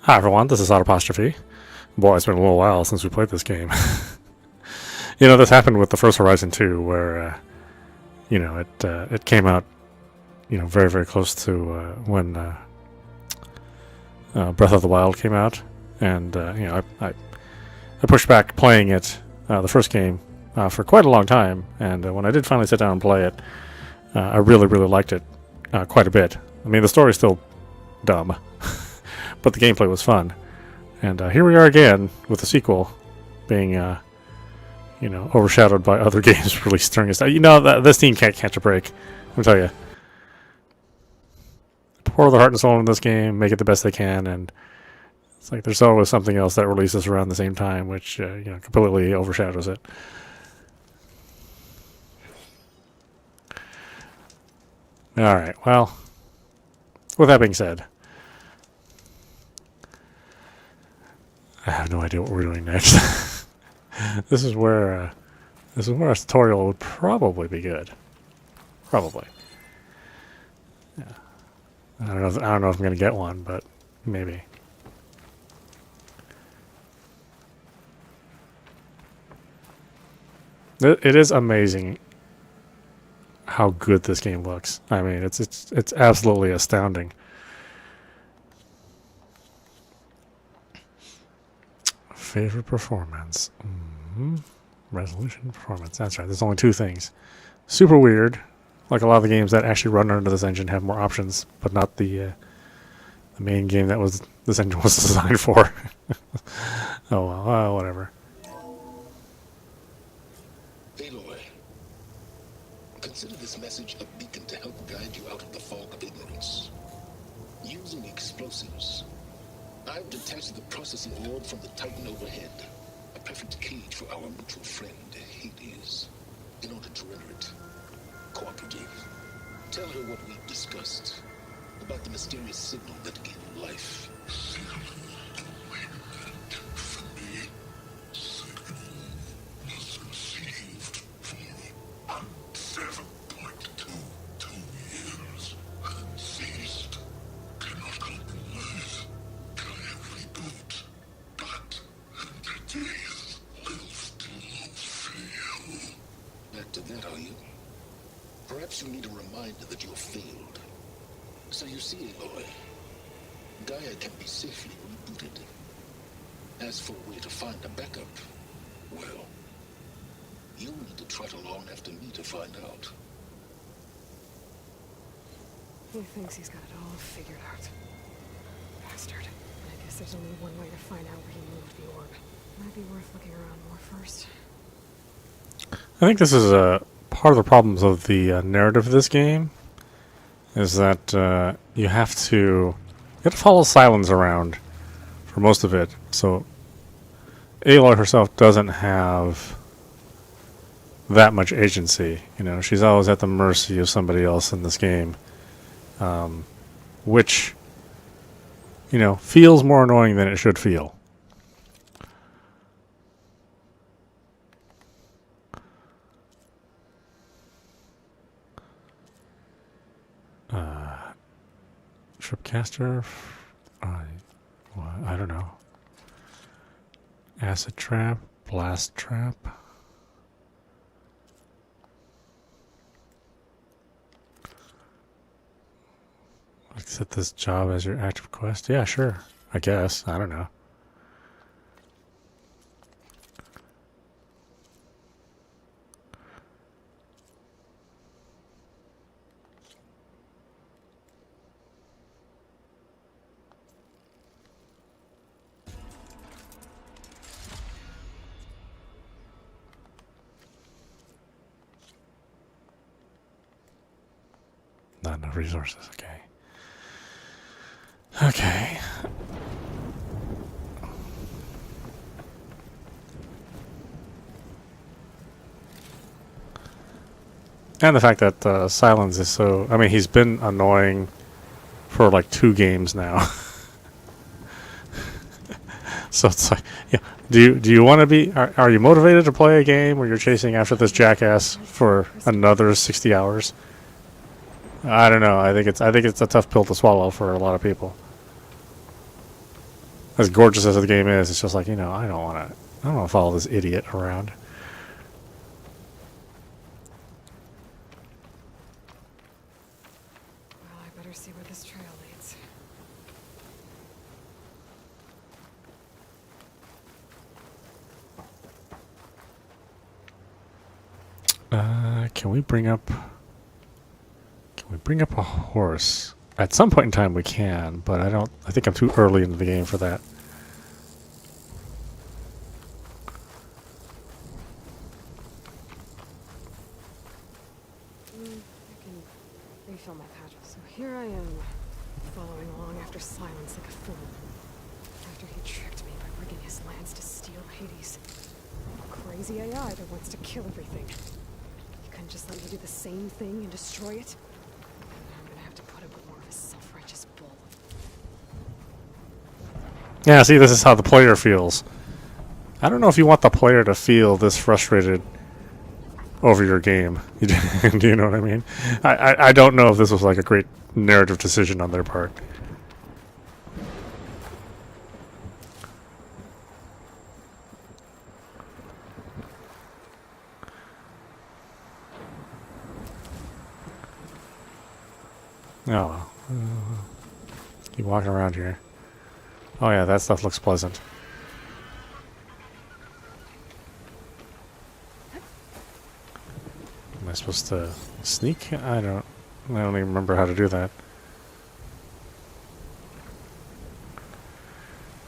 Hi everyone, this is audap. Boy, it's been a little while since we played this game. You know, this happened with the first Horizon 2, where, you know, it came out, you know, very, very close to when Breath of the Wild came out. And, you know, I pushed back playing it, the first game, for quite a long time. And when I did finally sit down and play it, I really, really liked it quite a bit. I mean, the story's still dumb. But the gameplay was fun. And here we are again with the sequel being, you know, overshadowed by other games released during its time. You know, this team can't catch a break. I'll tell you. Pour their heart and soul in this game, make it the best they can, and it's like there's always something else that releases around the same time, which, you know, completely overshadows it. Alright, well, with that being said, I have no idea what we're doing next. This is where a tutorial would probably be good. Probably. Yeah. I don't know if I'm gonna get one, but maybe. It is amazing how good this game looks. I mean, it's absolutely astounding. Favorite performance. Resolution, performance. That's right. There's only two things. Super weird. Like a lot of the games that actually run under this engine have more options, but not the main game that this engine was designed for. Oh well, whatever. Aloy, consider this message a beacon to help guide you out of the fog of ignorance. Using explosives, I've detached the processing orb from the Titan overhead, a perfect cage for our mutual friend, Hades, in order to render it cooperative. Tell her what we've discussed about the mysterious signal that gave life. To that, are you? Perhaps you need a reminder that you have failed. So you see, Aloy, Gaia can be safely rebooted. As for a way to find a backup, well, you'll need to trot along after me to find out. He thinks he's got it all figured out. Bastard. I guess there's only one way to find out where he moved the orb. Might be worth looking around more first. I think this is part of the problems of the narrative of this game, is that you have to follow Silence around for most of it. So Aloy herself doesn't have that much agency. You know, she's always at the mercy of somebody else in this game, which, you know, feels more annoying than it should feel. Tripcaster? I don't know. Acid trap? Blast trap? Accept this job as your active quest? Yeah, sure. I guess. I don't know. Not enough resources, okay. Okay. And the fact that Silence is so... I mean, he's been annoying for like 2 games now. So it's like, yeah. Do you want to be... Are you motivated to play a game where you're chasing after this jackass for another 60 hours? I don't know. I think it's a tough pill to swallow for a lot of people. as gorgeous as the game is, it's just like, you know, I don't want to follow this idiot around. Well, I better see where this trail leads. Can we bring up a horse? At some point in time we can, but I think I'm too early into the game for that. I can refill my patch. So here I am, following along after Silence like a fool. After he tricked me by rigging his lands to steal Hades. A crazy AI that wants to kill everything. You couldn't just let me do the same thing and destroy it? I'm gonna have to put up with more of his self-righteous bull. Yeah, see, this is how the player feels. I don't know if you want the player to feel this frustrated over your game. Do you know what I mean? I don't know if this was like a great narrative decision on their part. Oh well. Keep walking around here. Oh yeah, that stuff looks pleasant. Am I supposed to sneak? I don't even remember how to do that.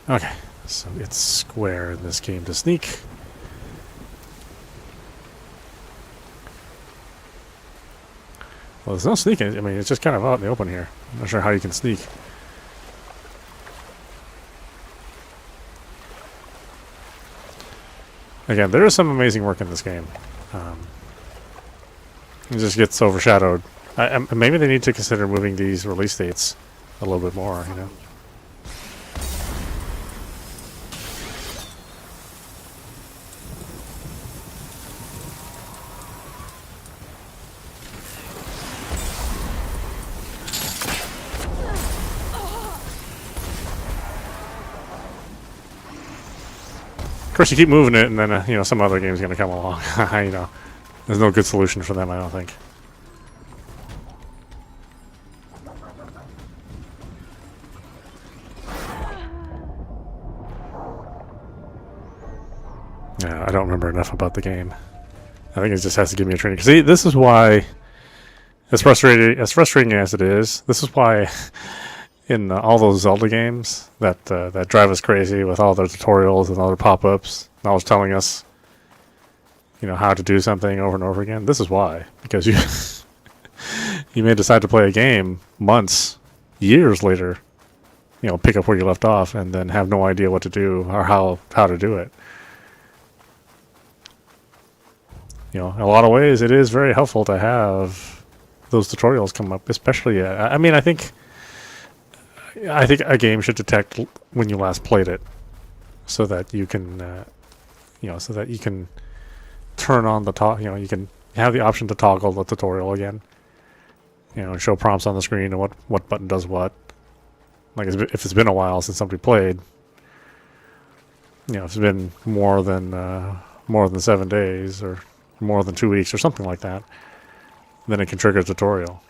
Okay, so it's square in this game to sneak. Well, there's no sneaking. I mean, it's just kind of out in the open here. I'm not sure how you can sneak. Again, there is some amazing work in this game. It just gets overshadowed. Maybe they need to consider moving these release dates a little bit more, you know? Of course, you keep moving it, and then you know, some other game's going to come along. You know, there's no good solution for them, I don't think. Yeah, I don't remember enough about the game. I think it just has to give me a training. See, this is why, as frustrating as it is, this is why in all those Zelda games that that drive us crazy with all their tutorials and all their pop-ups, and always telling us, you know, how to do something over and over again. This is why, because you you may decide to play a game months, years later, you know, pick up where you left off, and then have no idea what to do or how to do it. You know, in a lot of ways, it is very helpful to have those tutorials come up, especially. I mean, I think a game should detect when you last played it, so that you can, you know, so that you can turn on the you know, you can have the option to toggle the tutorial again. You know, and show prompts on the screen and what button does what. Like if it's been a while since somebody played, you know, if it's been more than 7 days or more than 2 weeks or something like that, then it can trigger a tutorial.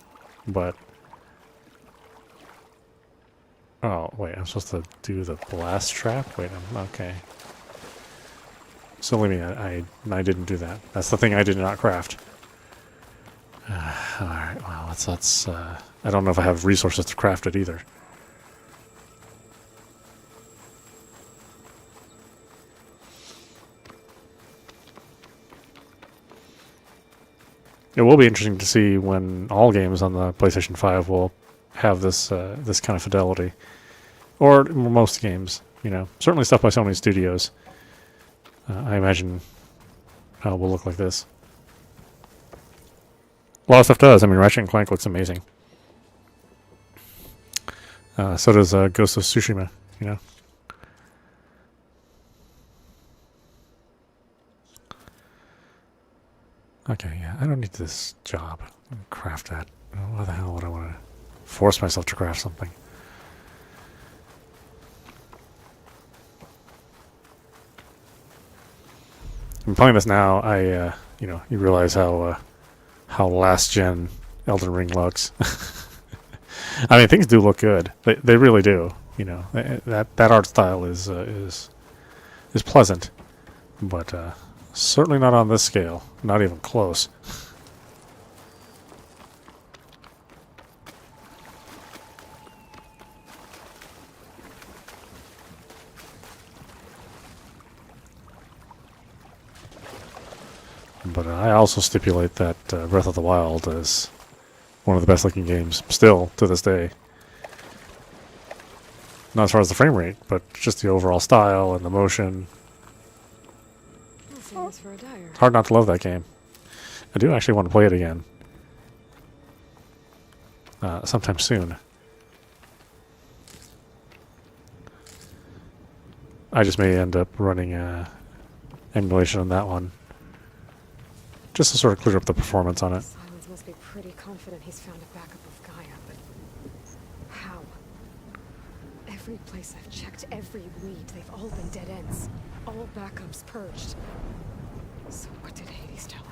But oh wait, I'm supposed to do the blast trap? Wait, okay. So let me. I didn't do that. That's the thing I did not craft. All right. Well, let's. I don't know if I have resources to craft it either. It will be interesting to see when all games on the PlayStation 5 will have this this kind of fidelity, or most games. You know, certainly stuff by Sony Studios. I imagine how it will look like this. A lot of stuff does. I mean, Ratchet & Clank looks amazing. So does Ghost of Tsushima, you know. Okay, yeah, I don't need this job. Craft that. Why the hell would I want to force myself to craft something? I'm playing this now. You know, you realize how last gen Elden Ring looks. I mean, things do look good. They really do. You know, that art style is pleasant, but certainly not on this scale. Not even close. But I also stipulate that Breath of the Wild is one of the best looking games still to this day. Not as far as the frame rate, but just the overall style and the motion. I'll save this for a dyer. It's hard not to love that game. I do actually want to play it again. Sometime soon. I just may end up running emulation on that one. Just to sort of clear up the performance on it. Silence must be pretty confident he's found a backup of Gaia, but how? Every place I've checked, every lead, they've all been dead ends. All backups purged. So what did Hades tell him?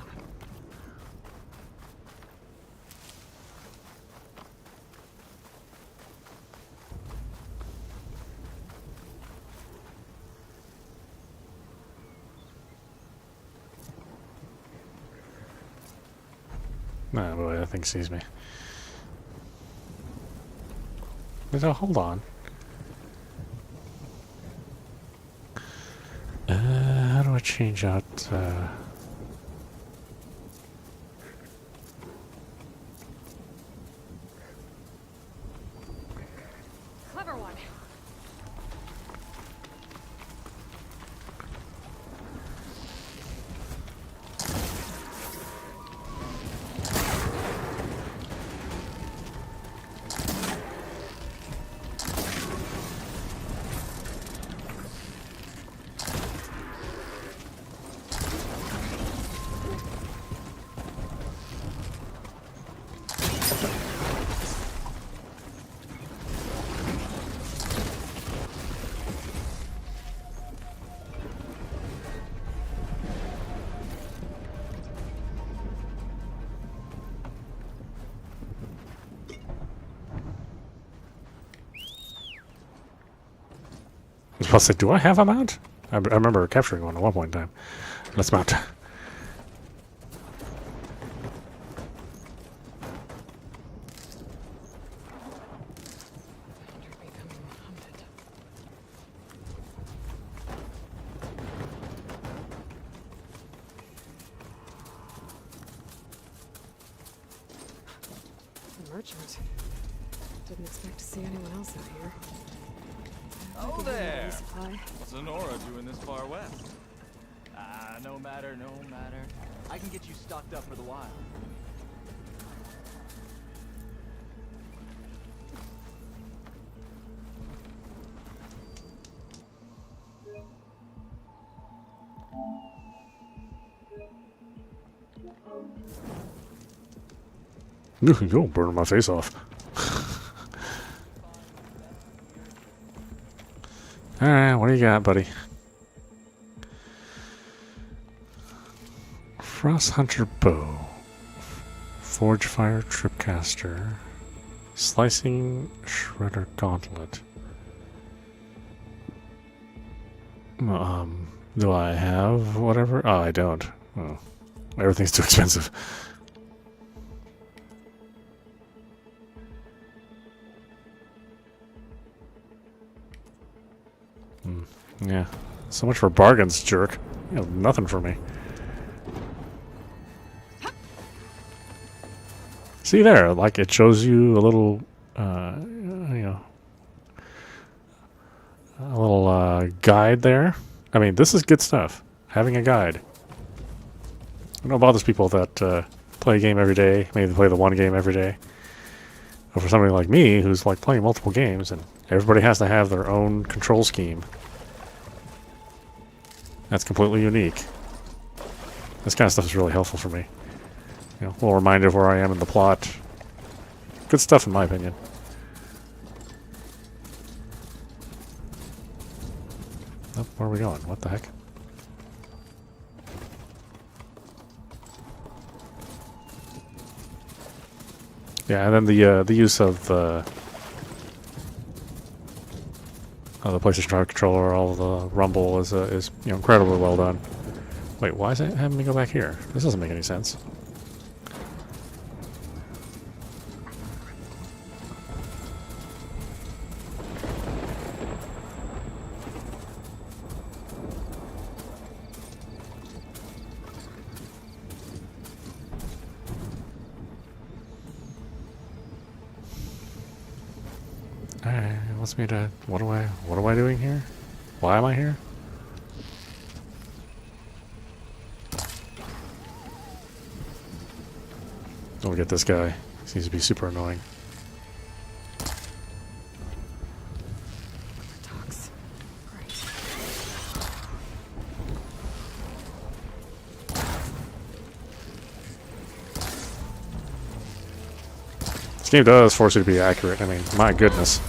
Nah, boy, that thing sees me. So, hold on. How do I change out... Clever one. I was about to say, do I have a mount? I remember capturing one at one point in time. Let's mount. You're becoming 100. The merchant. Didn't expect to see anyone else out here. Oh there! Supply. What's Sonora doing this far west? No matter, no matter. I can get you stocked up for the wild. You're burning my face off. Alright, what do you got, buddy? Frost Hunter Bow. Forge Fire Tripcaster. Slicing Shredder Gauntlet. Do I have whatever? Oh, I don't. Oh, everything's too expensive. Yeah. So much for bargains, jerk. You have nothing for me. See there, like it shows you a little, you know, a little guide there. I mean, this is good stuff. Having a guide. I know it bothers people that play a game every day, maybe play the one game every day. But for somebody like me, who's like playing multiple games, and everybody has to have their own control scheme. That's completely unique. This kind of stuff is really helpful for me. You know, a little reminder of where I am in the plot. Good stuff, in my opinion. Oh, where are we going? What the heck? Yeah, and then the use of the PlayStation 5 controller, all the rumble is incredibly well done. Wait, why is it having me go back here? This doesn't make any sense. Alright, it wants me to... What am I doing here? Why am I here? Don't get this guy. Seems to be super annoying. Dogs. Great. This game does force you to be accurate. I mean, my goodness.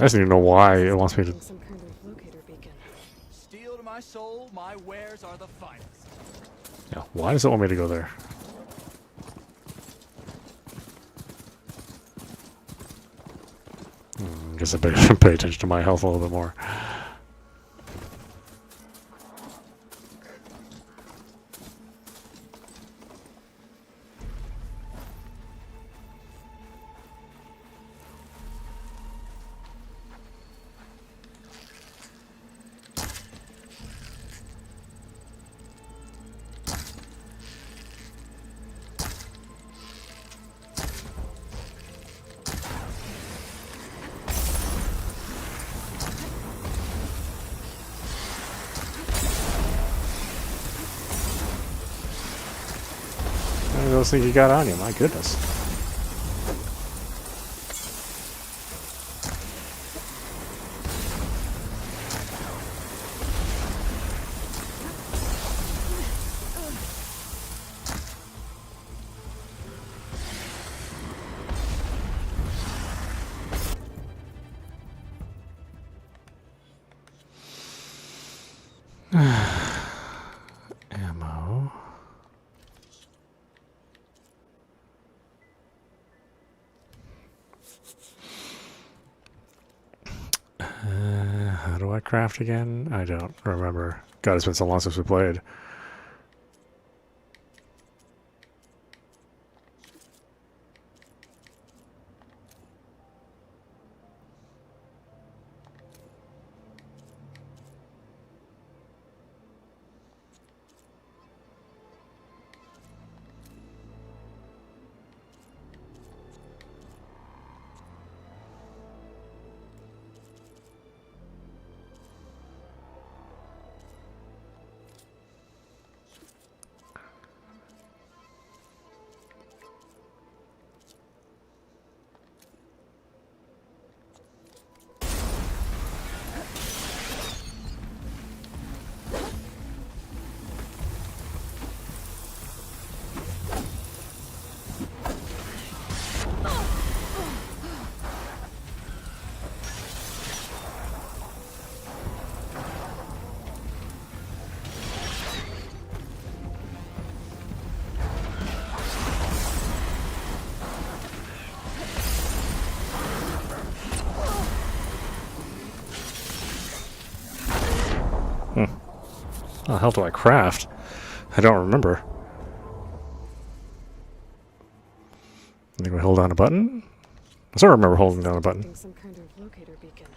I just don't even know why it wants me to... Some kind of locator beacon. Steel to my soul, my wares are the finest. Yeah, why does it want me to go there? Guess I better pay attention to my health a little bit more. What are those things you got on you? My goodness. Ammo. How do I craft again? I don't remember. God, it's been so long since we played. How the hell do I craft? I don't remember. I think we hold down a button? I still remember holding down a button. Some kind of locator beacon.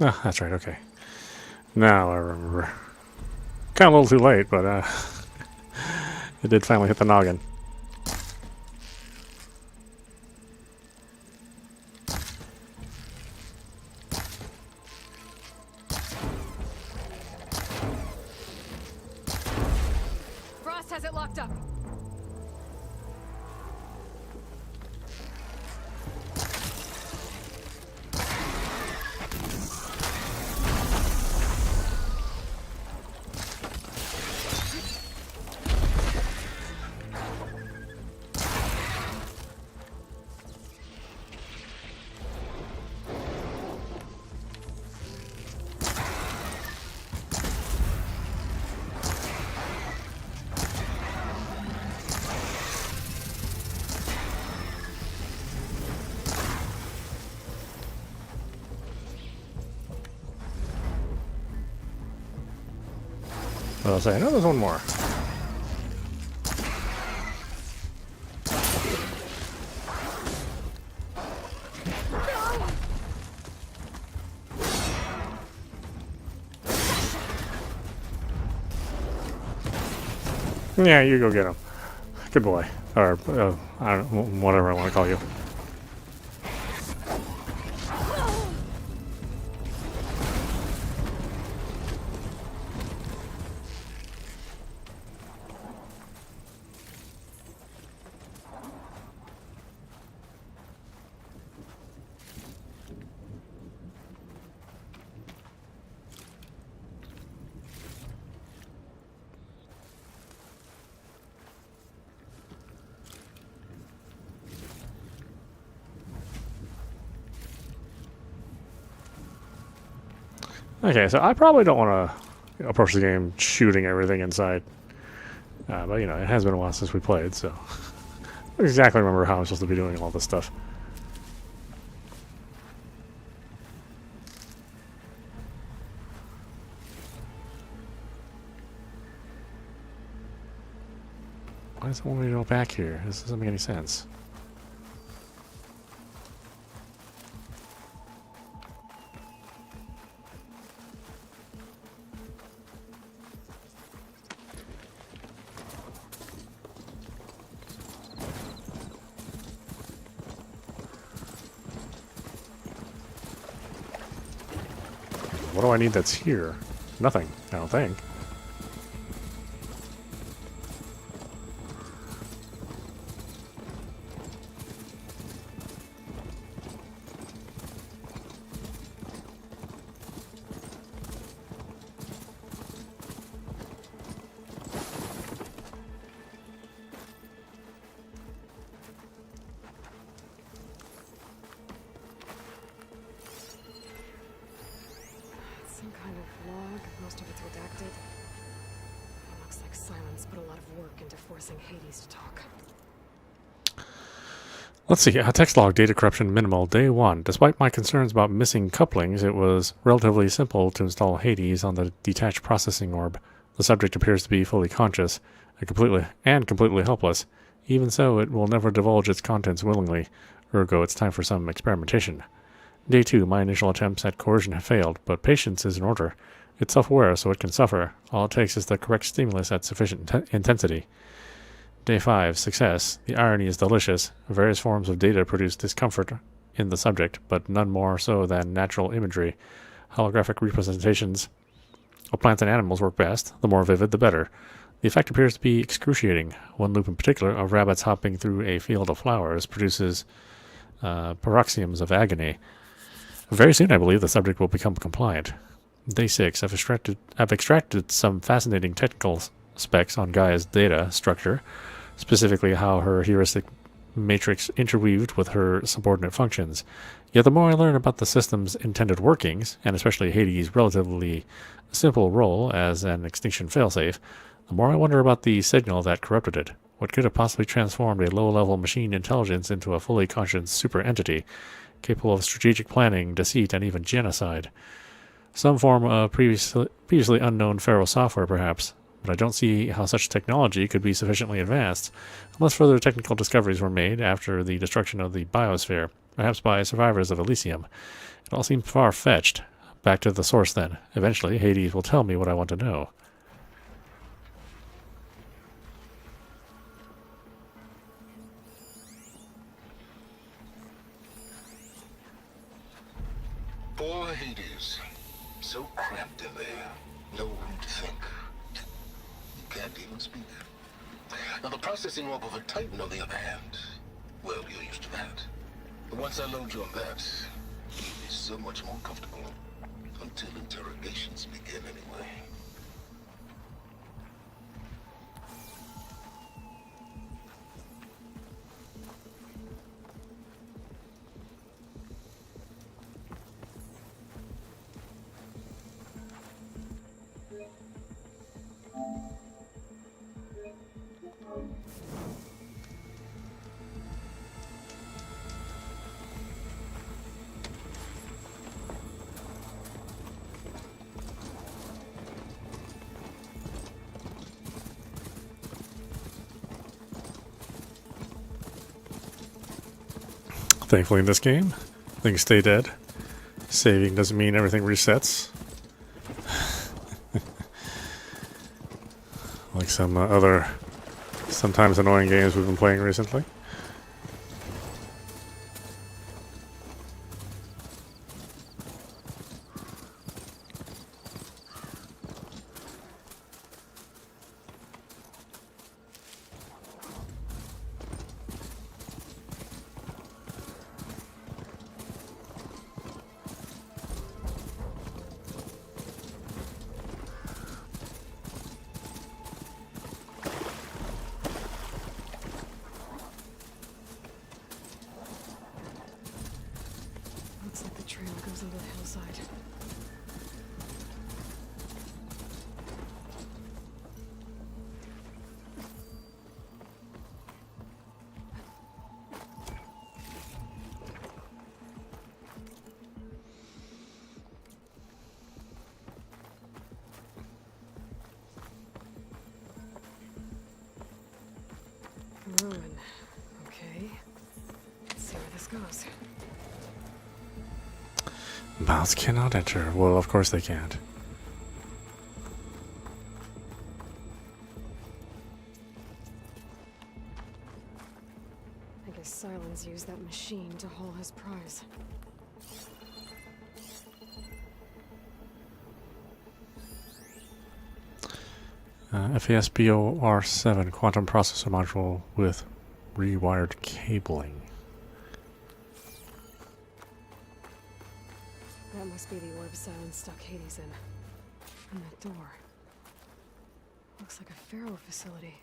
Oh, that's right, okay. Now I remember. Kind of a little too late, but It did finally hit the noggin. Frost has it locked up. I'll say, no, there's one more. Yeah, you go get him. Good boy. Or, I don't know, whatever I want to call you. Okay, so I probably don't want to approach the game shooting everything inside. But, you know, it has been a while since we played, so... I don't exactly remember how I'm supposed to be doing all this stuff. Why does it want me to go back here? This doesn't make any sense. What do I need that's here? Nothing, I don't think. Some kind of log. Most of it's redacted. It looks like Silence put a lot of work into forcing Hades to talk. Let's see, text log, data corruption minimal, day 1. Despite my concerns about missing couplings, it was relatively simple to install Hades on the detached processing orb. The subject appears to be fully conscious, and completely helpless. Even so, it will never divulge its contents willingly. Ergo, it's time for some experimentation. Day 2, my initial attempts at coercion have failed, but patience is in order. It's self-aware, so it can suffer. All it takes is the correct stimulus at sufficient intensity. Day 5, success. The irony is delicious. Various forms of data produce discomfort in the subject, but none more so than natural imagery. Holographic representations of plants and animals work best. The more vivid, the better. The effect appears to be excruciating. One loop in particular, of rabbits hopping through a field of flowers, produces paroxysms of agony. Very soon, I believe, the subject will become compliant. Day 6, I've extracted some fascinating technical specs on Gaia's data structure, specifically how her heuristic matrix interweaved with her subordinate functions. Yet the more I learn about the system's intended workings, and especially Hades' relatively simple role as an extinction failsafe, the more I wonder about the signal that corrupted it. What could have possibly transformed a low-level machine intelligence into a fully conscious super-entity, capable of strategic planning, deceit, and even genocide? Some form of previously unknown Pharaoh software, perhaps, but I don't see how such technology could be sufficiently advanced, unless further technical discoveries were made after the destruction of the biosphere, perhaps by survivors of Elysium. It all seems far-fetched. Back to the source, then. Eventually, Hades will tell me what I want to know. Poor Hades. So cramped in there. No room to think. You can't even speak. Now the processing orb of a Titan, on the other hand, well, you're used to that. But once I load you on that, you'll be so much more comfortable. Until interrogations begin, anyway. Thankfully in this game, things stay dead. Saving doesn't mean everything resets. Like some other, sometimes annoying games we've been playing recently. Looks like the trail goes into the hillside. Ruin. Okay. Let's see where this goes. Mouths cannot enter. Well, of course they can't. I guess Silence used that machine to haul his prize. FASBOR7 quantum processor module with rewired cabling. That must be the orb Silence stuck Hades in. And that door. Looks like a Pharaoh facility.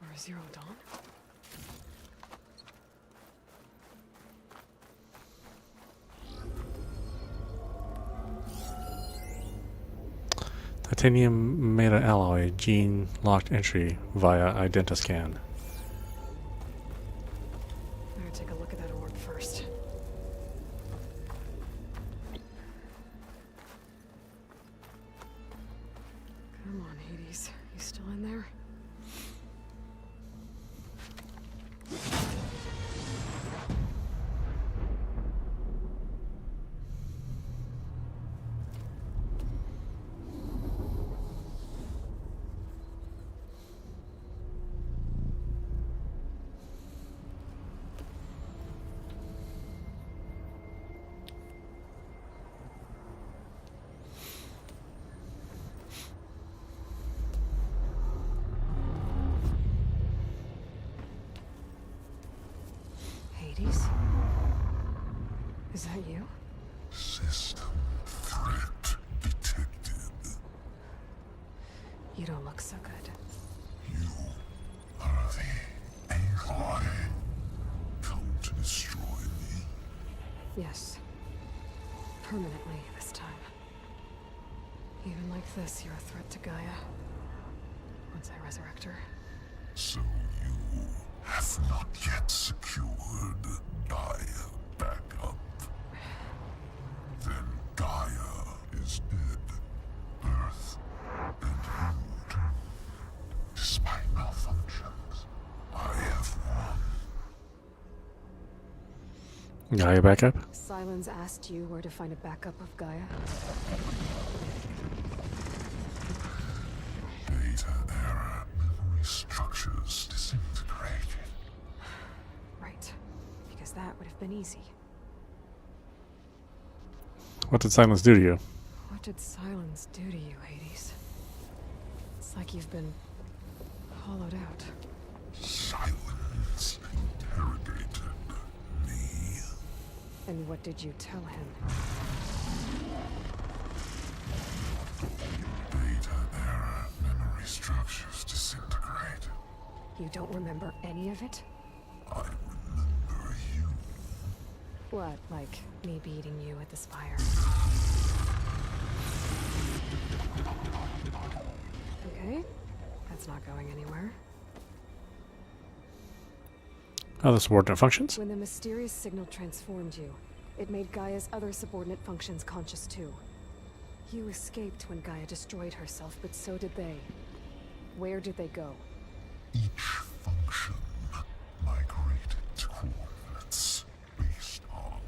Or a Zero Dawn? Titanium meta alloy gene locked entry via Identiscan. Better take a look at that orb first. Come on, Hades. You still in there? Hades? Is that you? System threat detected. You don't look so good. You are the Aloy. Come to destroy me. Yes. Permanently this time. Even like this, you're a threat to Gaia. Once I resurrect her. So you have not yet secured Gaia back up. Then Gaia is dead. Earth and you too. Despite malfunctions, I have won. Gaia backup? Silence asked you where to find a backup of Gaia. Data error, memory structures disintegrated. Right. Because that would have been easy. What did silence do to you? What did silence do to you, Hades? It's like you've been hollowed out. Silence interrogated me. And what did you tell him? Beta era memory structures disintegrate. You don't remember any of it? I remember you. What, like me beating you at the spire? Okay, that's not going anywhere. Other subordinate functions? When the mysterious signal transformed you, it made Gaia's other subordinate functions conscious too. You escaped when Gaia destroyed herself, but so did they. Where did they go? Each function migrated to coordinates based on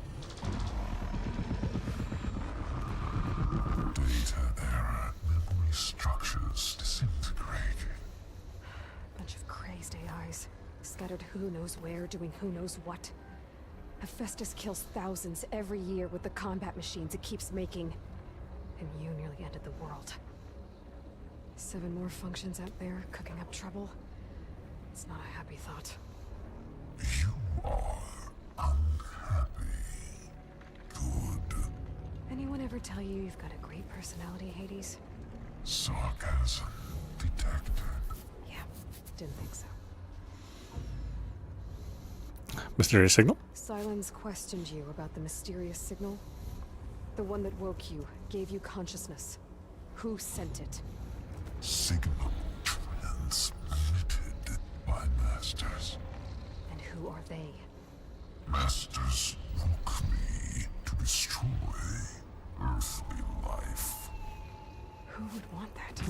data era memory structures disintegrated. Bunch of crazed AIs, scattered who knows where, doing who knows what. Hephaestus kills thousands every year with the combat machines it keeps making. And you nearly ended the world. 7 more functions out there, cooking up trouble. It's not a happy thought. You are unhappy. Good. Anyone ever tell you you've got a great personality, Hades? Sarcasm detected. Yeah, didn't think so. Mysterious signal? Silence questioned you about the mysterious signal. The one that woke you, gave you consciousness. Who sent it? Signal transmitted by masters. And who are they? Masters woke me to destroy earthly life. Who would want that?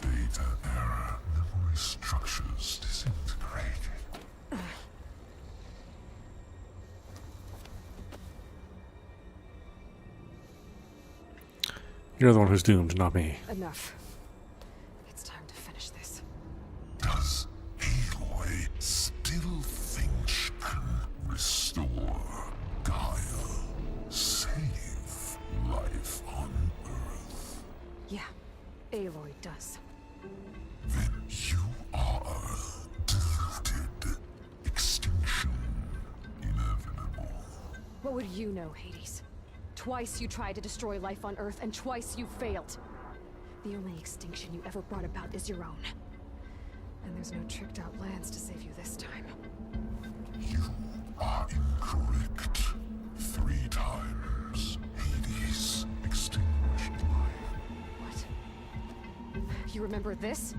Beta era memory structures disintegrated. You're the one who's doomed, not me. Enough. It's time to finish this. Does Aloy still think she can restore Gaia? Save life on Earth? Yeah, Aloy does. Then you are deluded. Extinction inevitable. What would you know, Hades? Twice you tried to destroy life on Earth, and twice you failed. The only extinction you ever brought about is your own. And there's no tricked-out lands to save you this time. You are incorrect. 3 times Hades extinguished life. What? You remember this?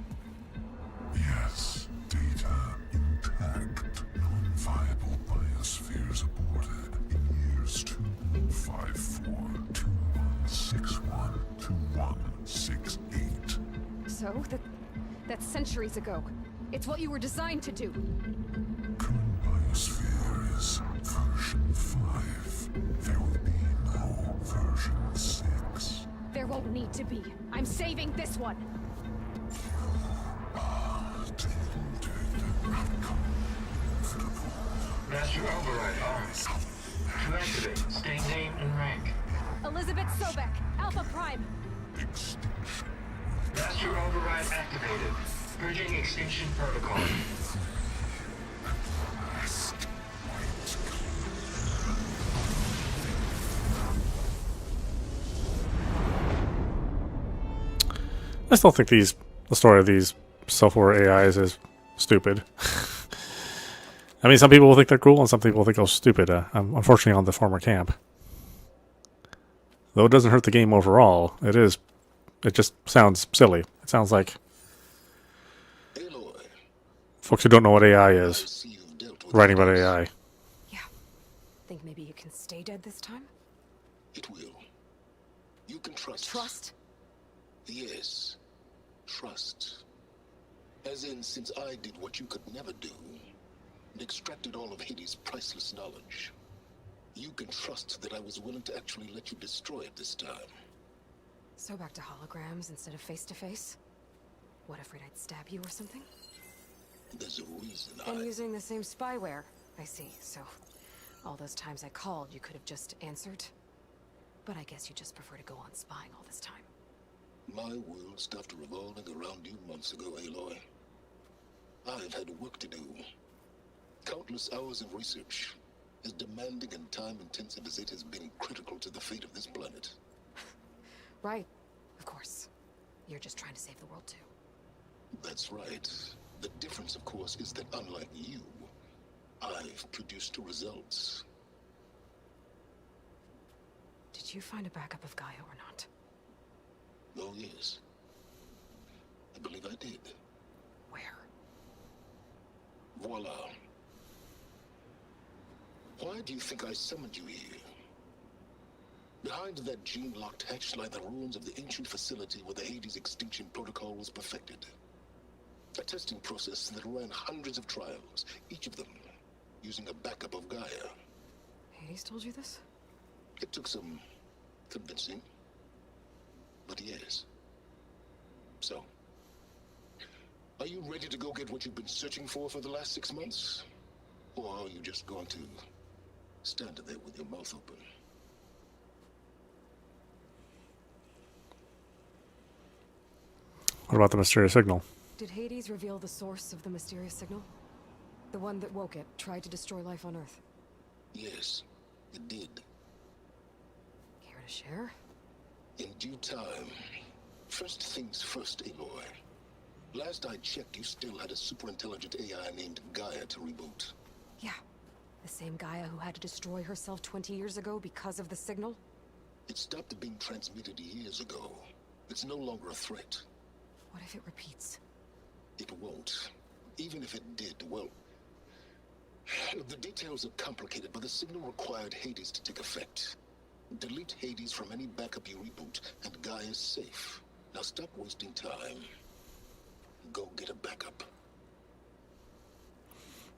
Yes, data intact. Non-viable biospheres aborted in years 2154, 2161, 2168. So, that's centuries ago. It's what you were designed to do. Current biosphere is version 5. There will be no version 6. There won't need to be. I'm saving this one. Master override on. To activate, state name and rank. Elizabeth Sobek, Alpha Prime. Extinction. Master override activated. Purging extinction protocol. I still think the story of these self-aware AIs is stupid. I mean, some people will think they're cool, and some people think they're stupid. I'm unfortunately on the former camp. Though it doesn't hurt the game overall, it just sounds silly. It sounds like Aloy, folks who don't know what AI I is see you've dealt with writing about others. AI. Yeah. Think maybe you can stay dead this time? It will. You can trust. Trust? Yes. Trust. As in, since I did what you could never do, and extracted all of Hades' priceless knowledge, you can trust that I was willing to actually let you destroy it this time. So back to holograms instead of face-to-face? What, afraid I'd stab you or something? There's a reason And I... using the same spyware. I see, so All those times I called, you could have just answered. But I guess you just prefer to go on spying all this time. My world stopped revolving around you months ago, Aloy. I've had work to do. Countless hours of research, as demanding and time-intensive as it has been critical to the fate of this planet. Right, of course. You're just trying to save the world too. That's right. The difference, of course, is that unlike you, I've produced results. Did you find a backup of Gaia or not? Oh, yes. I believe I did. Where? Voila. Why do you think I summoned you here? Behind that gene-locked hatch lie the ruins of the ancient facility where the Hades extinction protocol was perfected. A testing process that ran hundreds of trials, each of them using a backup of Gaia. Hades told you this? It took some convincing, but yes. So, are you ready to go get what you've been searching for the last 6 months? Or are you just going to stand there with your mouth open? What about the mysterious signal? Did Hades reveal the source of the mysterious signal? The one that woke it, tried to destroy life on Earth? Yes, it did. Care to share? In due time. First things first, Aloy. Last I checked, you still had a super-intelligent AI named Gaia to reboot. Yeah. The same Gaia who had to destroy herself 20 years ago because of the signal? It stopped being transmitted years ago. It's no longer a threat. What if it repeats? It won't. Even if it did, well... The details are complicated, but the signal required Hades to take effect. Delete Hades from any backup you reboot, and Gaia's safe. Now stop wasting time. Go get a backup.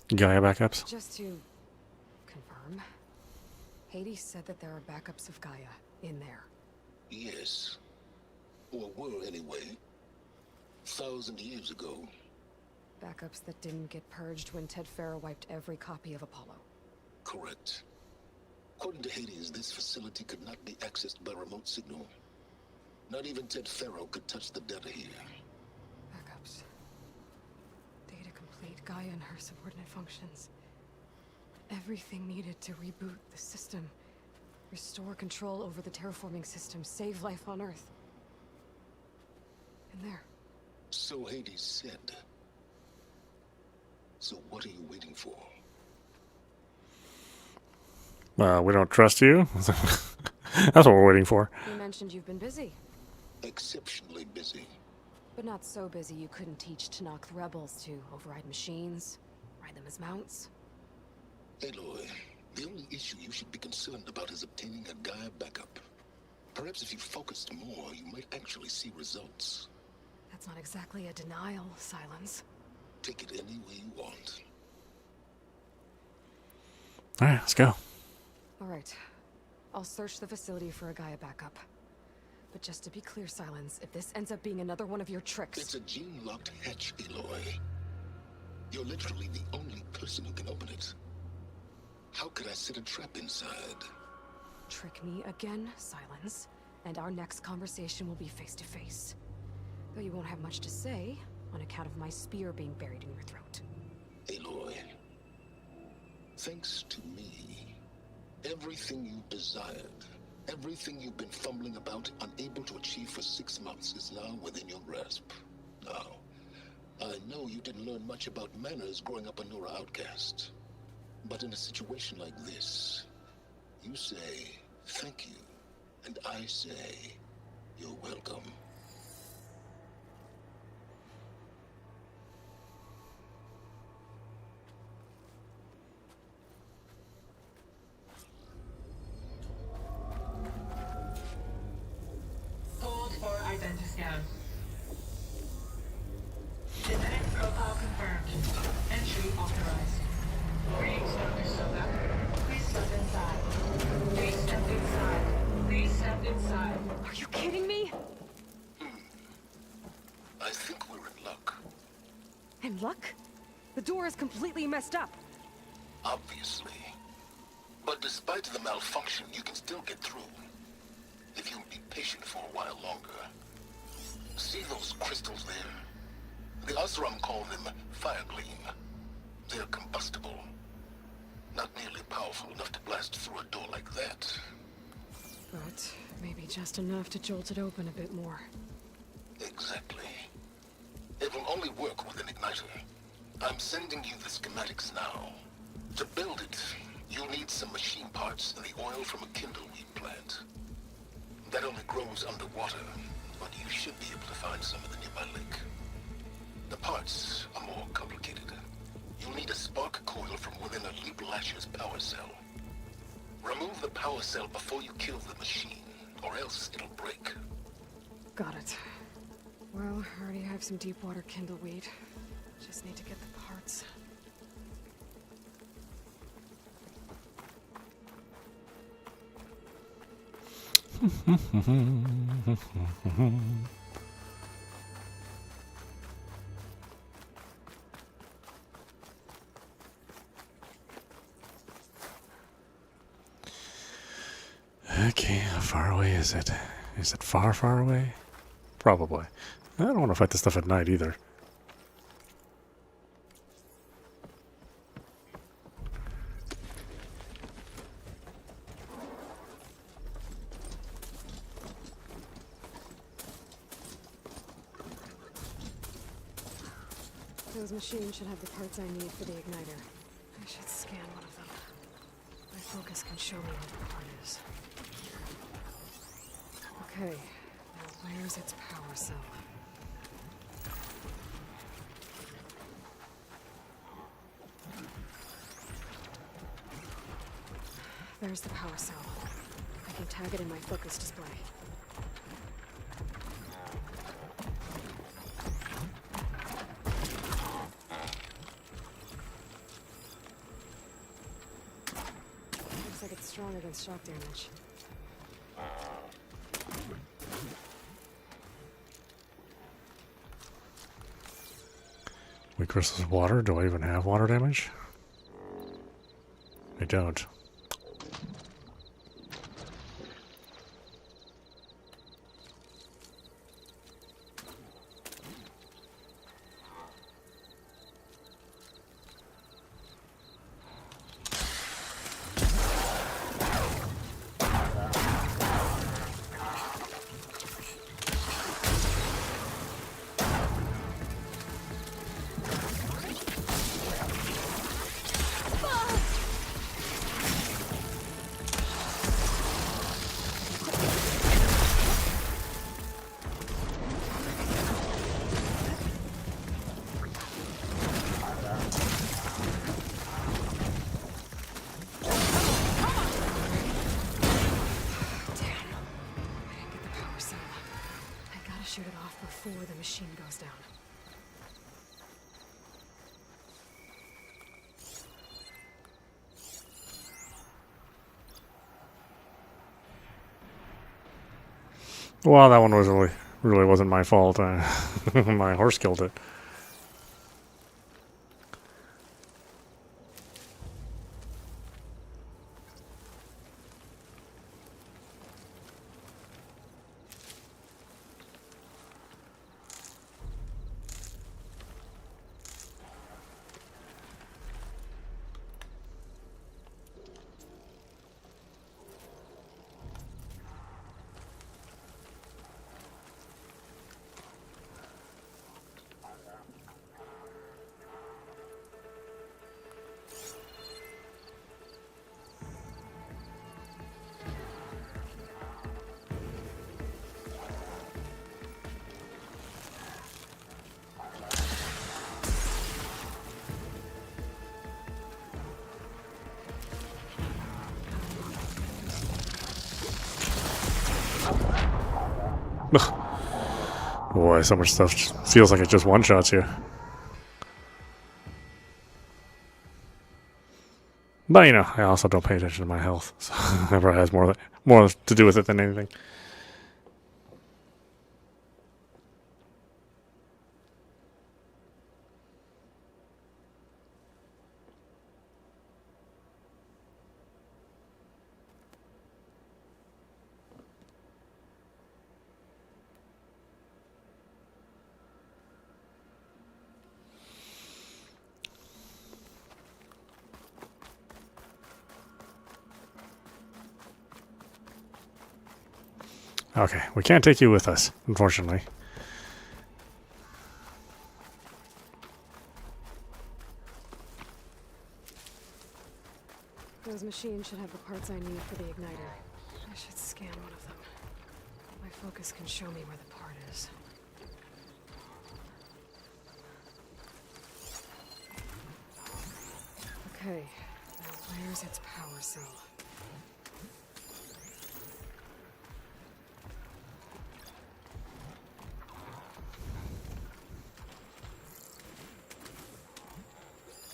Gaia backups? Just to confirm, Hades said that there are backups of Gaia in there. Yes. Or were anyway. 1,000 years ago. Backups that didn't get purged when Ted Farrow wiped every copy of Apollo. Correct. According to Hades, this facility could not be accessed by remote signal. Not even Ted Farrow could touch the data here. Backups. Data complete, Gaia and her subordinate functions. Everything needed to reboot the system. Restore control over the terraforming system. Save life on Earth. And there. So Hades said. So what are you waiting for? We don't trust you? That's what we're waiting for. You mentioned you've been busy. Exceptionally busy. But not so busy you couldn't teach Tanakh the rebels to override machines, ride them as mounts. Aloy, the only issue you should be concerned about is obtaining a Gaia backup. Perhaps if you focused more, you might actually see results. That's not exactly a denial, Silence. Take it any way you want. Alright, let's go. Alright. I'll search the facility for a Gaia backup. But just to be clear, Silence, if this ends up being another one of your tricks... It's a gene-locked hatch, Aloy. You're literally the only person who can open it. How could I set a trap inside? Trick me again, Silence, and our next conversation will be face-to-face. Though you won't have much to say, on account of my spear being buried in your throat. Aloy, thanks to me, everything you desired, everything you've been fumbling about, unable to achieve for 6 months, is now within your grasp. Now, I know you didn't learn much about manners growing up a Nora outcast. But in a situation like this, you say, thank you, and I say, you're welcome. Hold for identiscan. Genetic profile confirmed. Entry authorized. Greetings, Dr. Soga. Please step inside. Please step inside. Please step inside. Are you kidding me? I think we're in luck. In luck? The door is completely messed up. Obviously. But despite the malfunction, you can still get through. If you'll be patient for a while longer. See those crystals there? The Osram call them fire gleam. They're combustible. Not nearly powerful enough to blast through a door like that. But maybe just enough to jolt it open a bit more. Exactly. It will only work with an igniter. I'm sending you the schematics now. To build it, you'll need some machine parts and the oil from a kindleweed plant. That only grows underwater, but you should be able to find some in the nearby lake. The parts are more complicated. You'll need a spark coil from within a Leap Lasher's power cell. Remove the power cell before you kill the machine, or else it'll break. Got it. Well, I already have some deep water kindleweed. Just need to get the parts. Okay, how far away is it? Is it far, far away? Probably. I don't want to fight this stuff at night either. Those machines should have the parts I need for the igniter. I should scan one of them. My focus can show me what the part is. Okay, now where's its power cell? There's the power cell. I can tag it in my focus display. Looks like it's strong against shock damage. Weak versus water? Do I even have water damage? I don't. Shoot it off before the machine goes down. Well, that one was really wasn't my fault. My horse killed it. Boy, so much stuff feels like it just one-shots you. But, you know, I also don't pay attention to my health. So it probably has more to do with it than anything. Okay, we can't take you with us, unfortunately. Those machines should have the parts I need for the igniter. I should scan one of them. My focus can show me where the part is. Okay, now where's its power cell?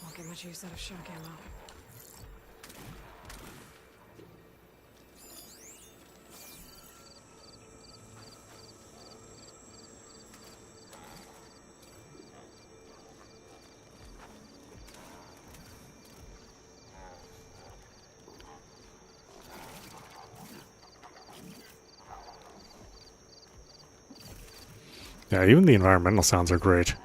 Won't get much use out of shock ammo. Yeah, even the environmental sounds are great.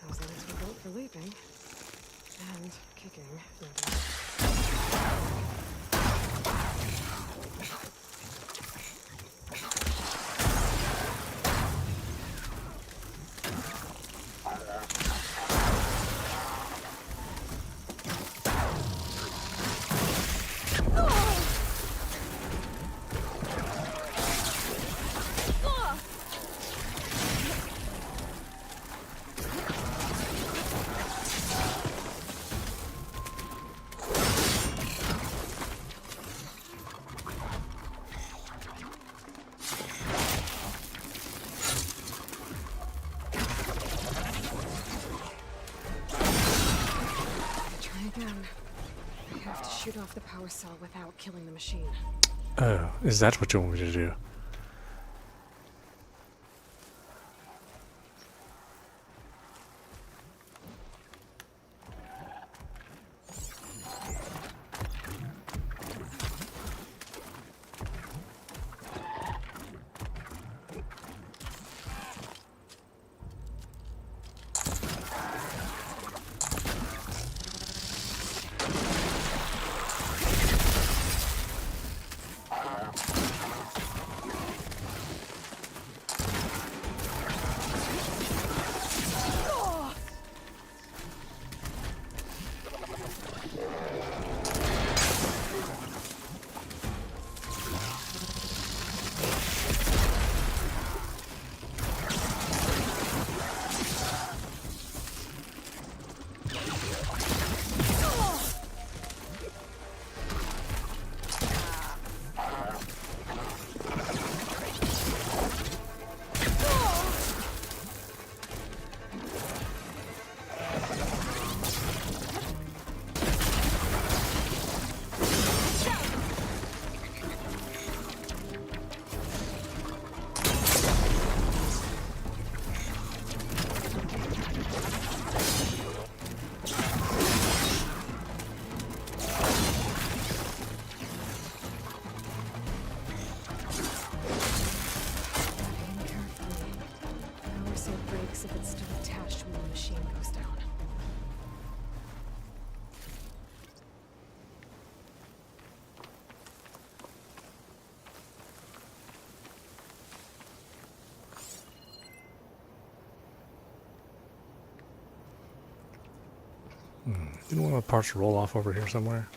Those legs were built for leaping. And kicking, no doubt. Try again. I have to shoot off the power cell without killing the machine. Oh, is that what you want me to do? If it's still attached when the machine goes down. Didn't one of the parts roll off over here somewhere?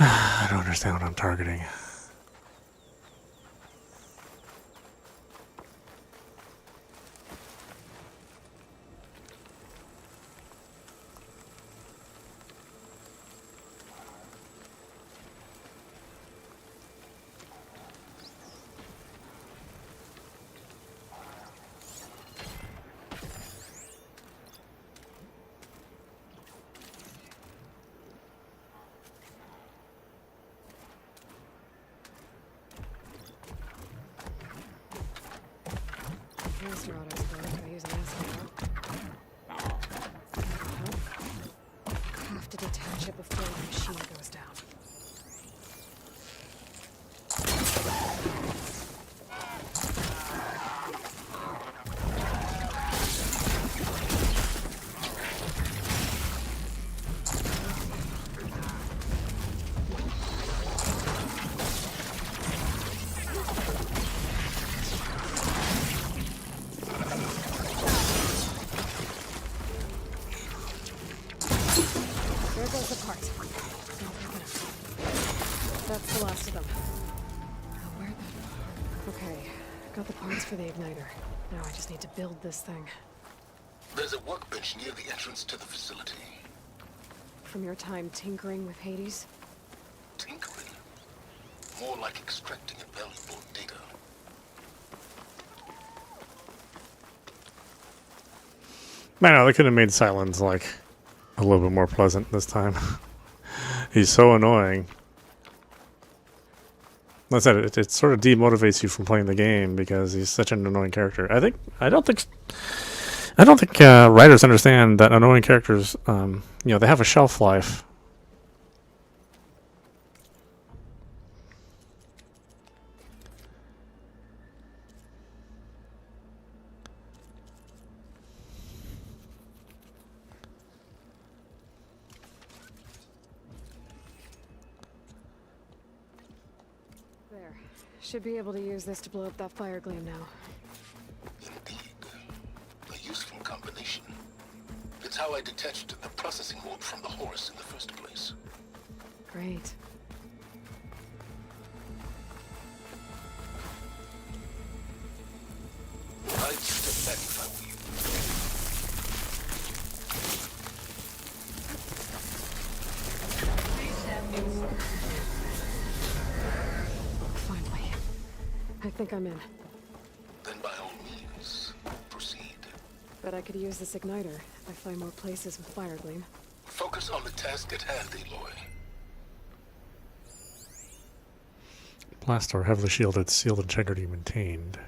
I don't understand what I'm targeting. Canister auto spray. Can I use an acid have to detach it before the machine goes down. There goes the part. Not big enough. That's the last of them. Now where the... Okay, got the parts for the igniter. Now I just need to build this thing. There's a workbench near the entrance to the facility. From your time tinkering with Hades? Tinkering? More like extracting valuable data. Man, no, they could have made Silence like a little bit more pleasant this time. He's so annoying. Like I said, it sort of demotivates you from playing the game because he's such an annoying character. I don't think writers understand that annoying characters, they have a shelf life. There. Should be able to use this to blow up that fire gleam now. Indeed. A useful combination. It's how I detached the processing warp from the Horus in the first place. Great. I'd step back if I were you. Please stand inside. Finally. I think I'm in. Then by all means, proceed. Bet I could use this igniter if I find more places with fire gleam. Focus on the task at hand, Aloy. Blast door heavily shielded, sealed integrity maintained.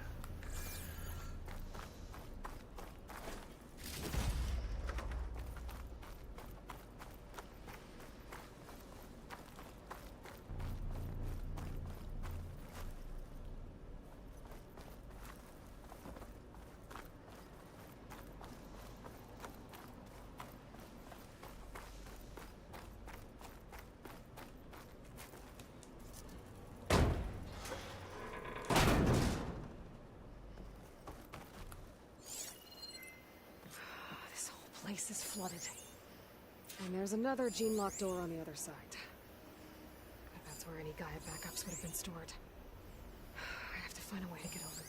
This whole place is flooded. And there's another gene lock door on the other side. That's where any Gaia backups would have been stored. I have to find a way to get over there.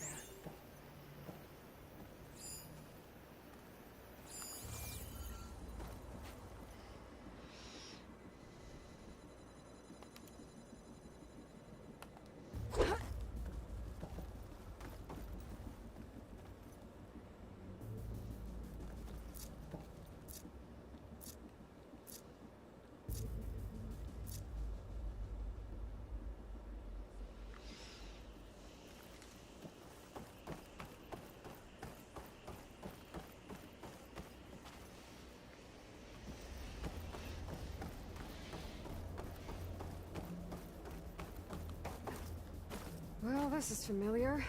Well, this is familiar.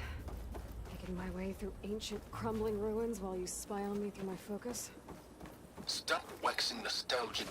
Making my way through ancient, crumbling ruins while you spy on me through my focus. Stop waxing nostalgic.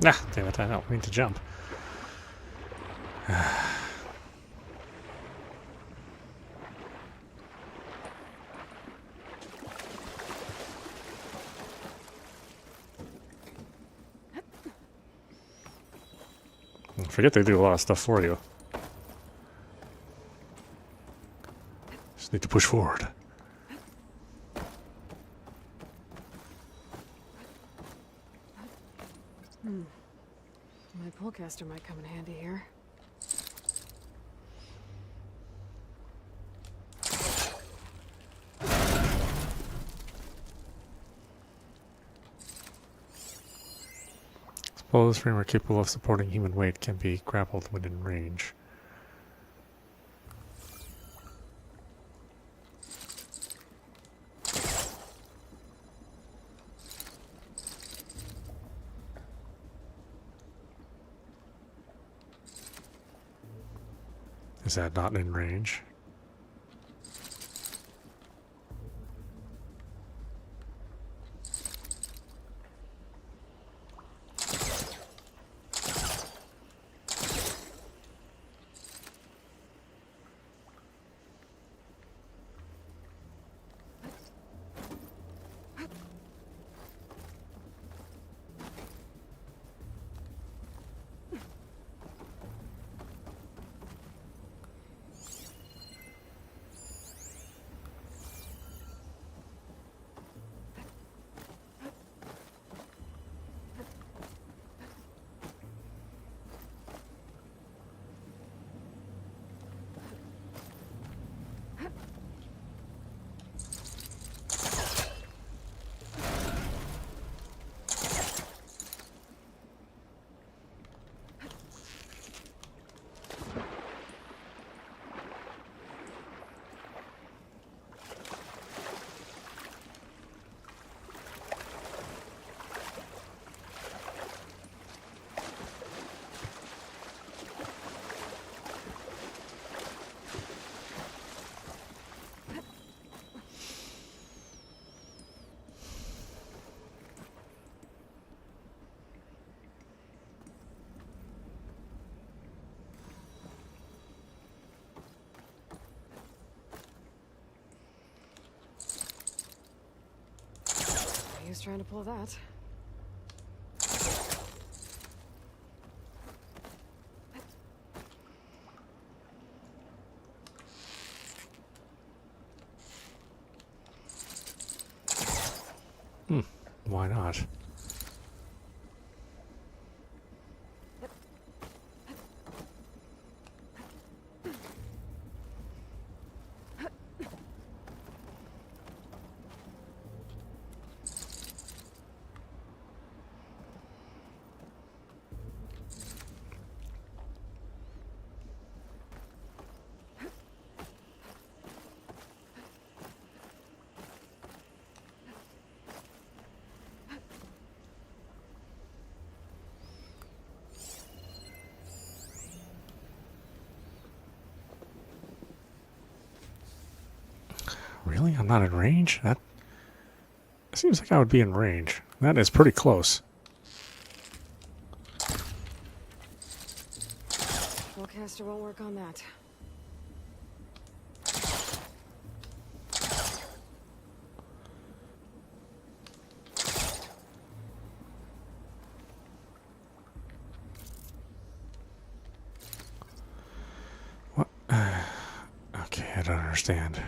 Ah, damn it, I don't mean to jump. Forget they do a lot of stuff for you. Just need to push forward. My pullcaster might come in handy here. Suppose framework capable of supporting human weight can be grappled within range. Is that not in range? He was trying to pull that. Why not? Really? I'm not in range? That seems like I would be in range. That is pretty close. Pullcaster won't work on that. What? Okay, I don't understand.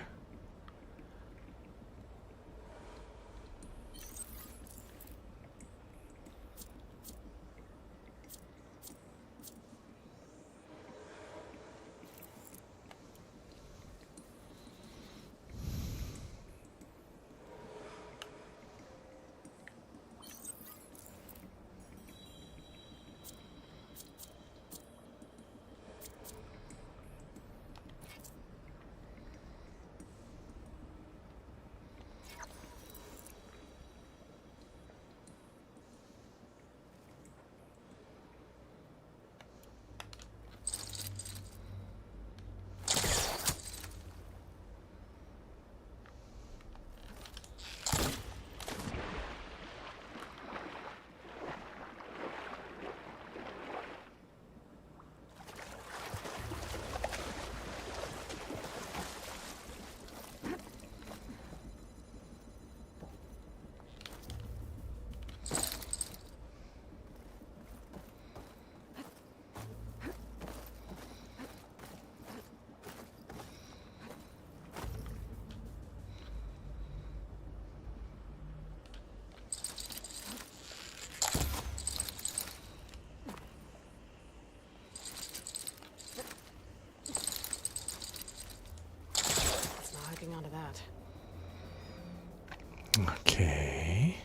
Okay.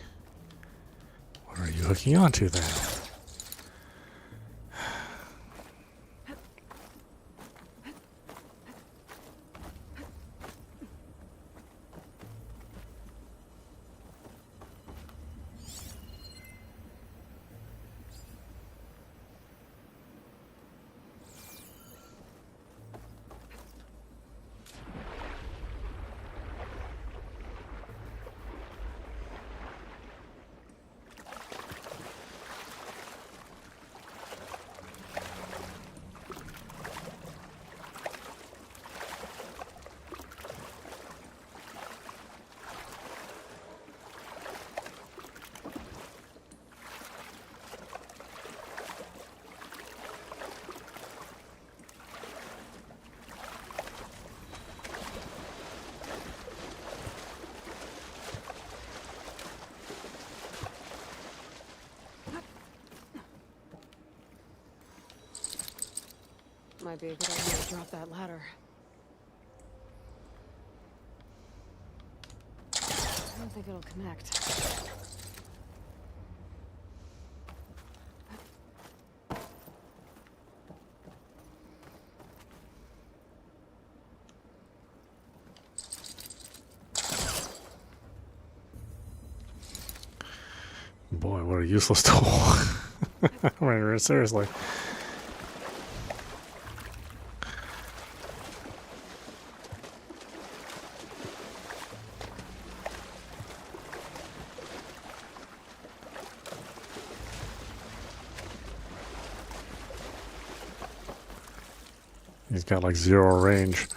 What are you hooking onto then? Might be a good idea to drop that ladder. I don't think it'll connect. Boy, what a useless tool. I mean, seriously. He's got like 0 range.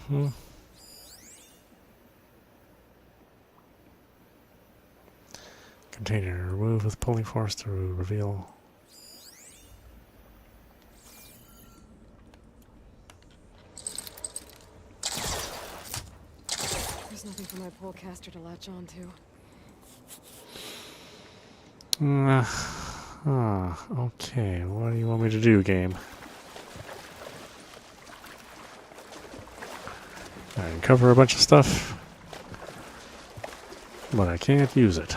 Mm-hmm. Container removed with pulling force to reveal. There's nothing for my polecaster to latch onto. Okay. What do you want me to do, game? I can cover a bunch of stuff, but I can't use it.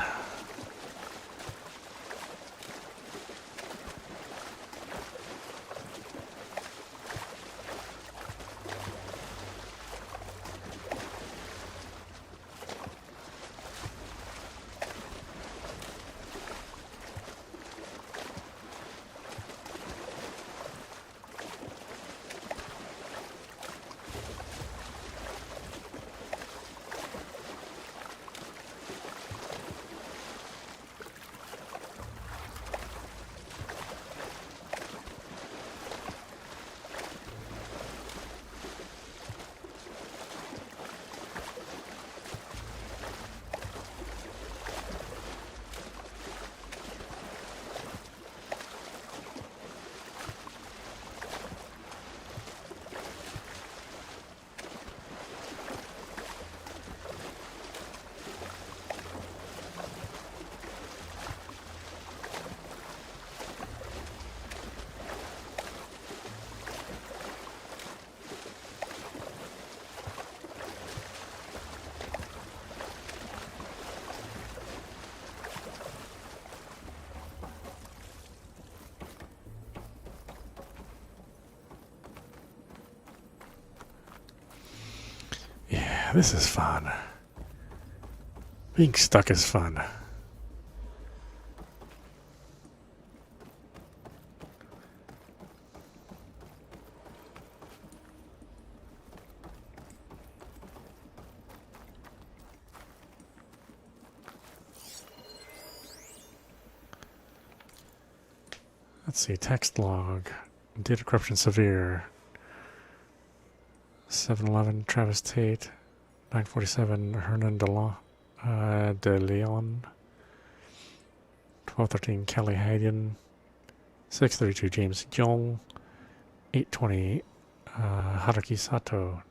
Yeah, this is fun. Being stuck is fun. Let's see, text log. Data corruption severe. 711 Travis Tate. 947 Hernan de Leon. 1213 Kelly Hayden. 632 James Young. 820 Haruki Sato.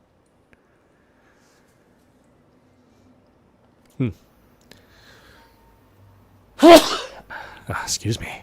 Excuse me.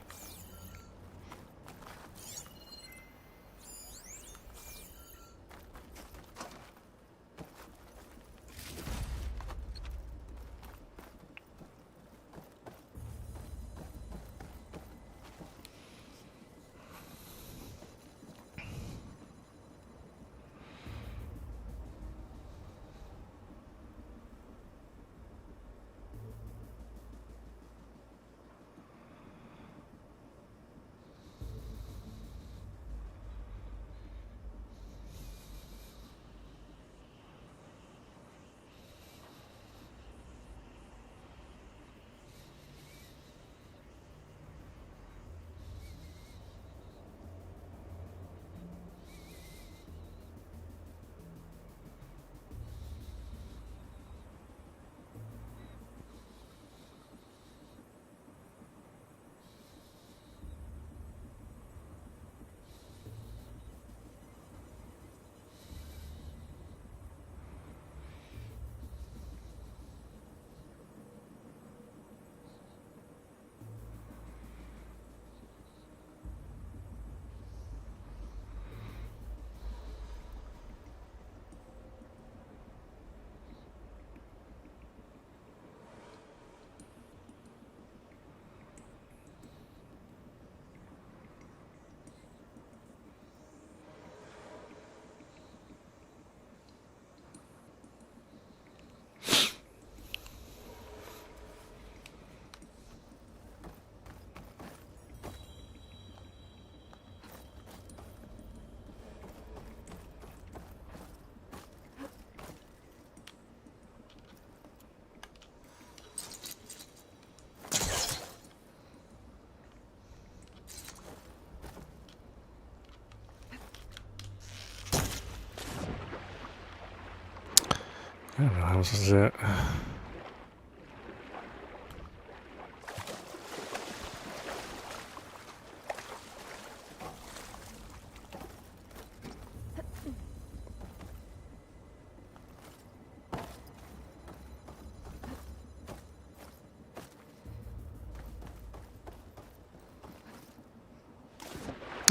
I don't know how this is it.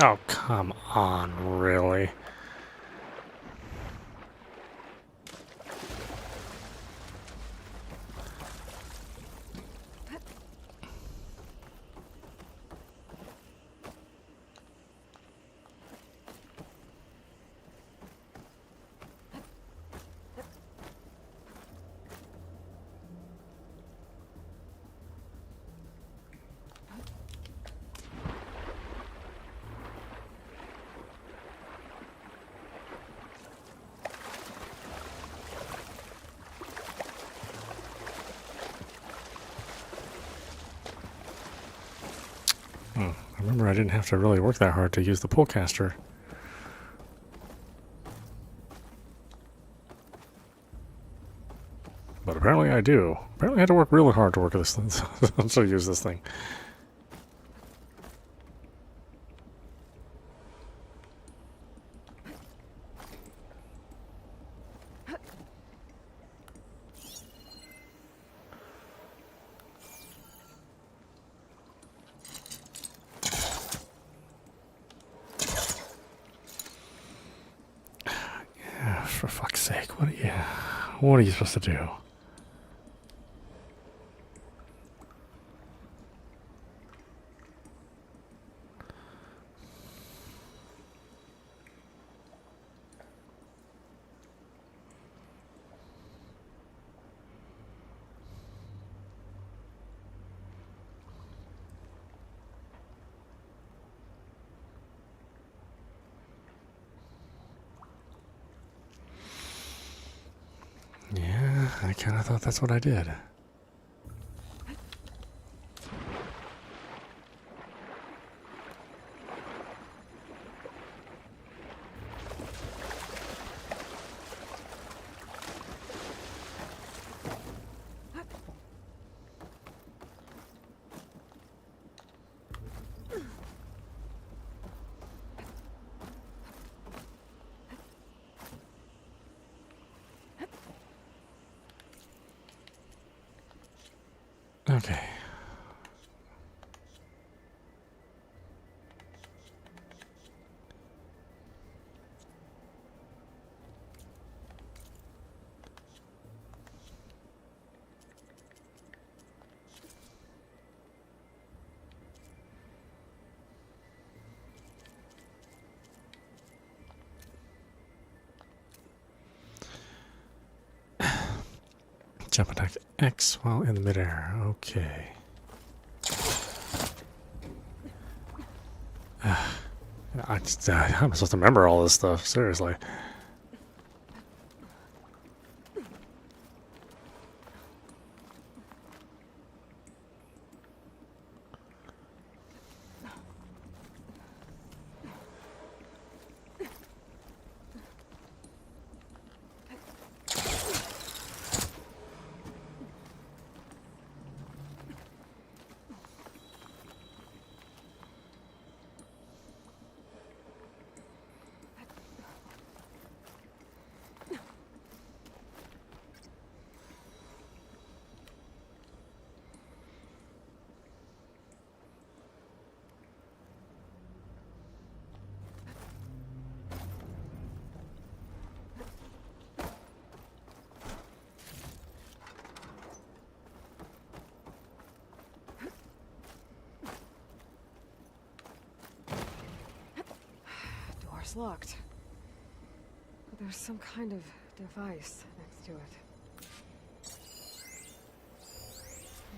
Oh, come on, really? I remember I didn't have to really work that hard to use the pullcaster. But apparently I do. Apparently I had to work really hard to work this thing, to use this thing. For fuck's sake, what are you supposed to do? Yeah, I kind of thought that's what I did. Okay. Jump attack X while in the midair. Okay. I'm supposed to remember all this stuff. Seriously. Door's locked. But there's some kind of device next to it. It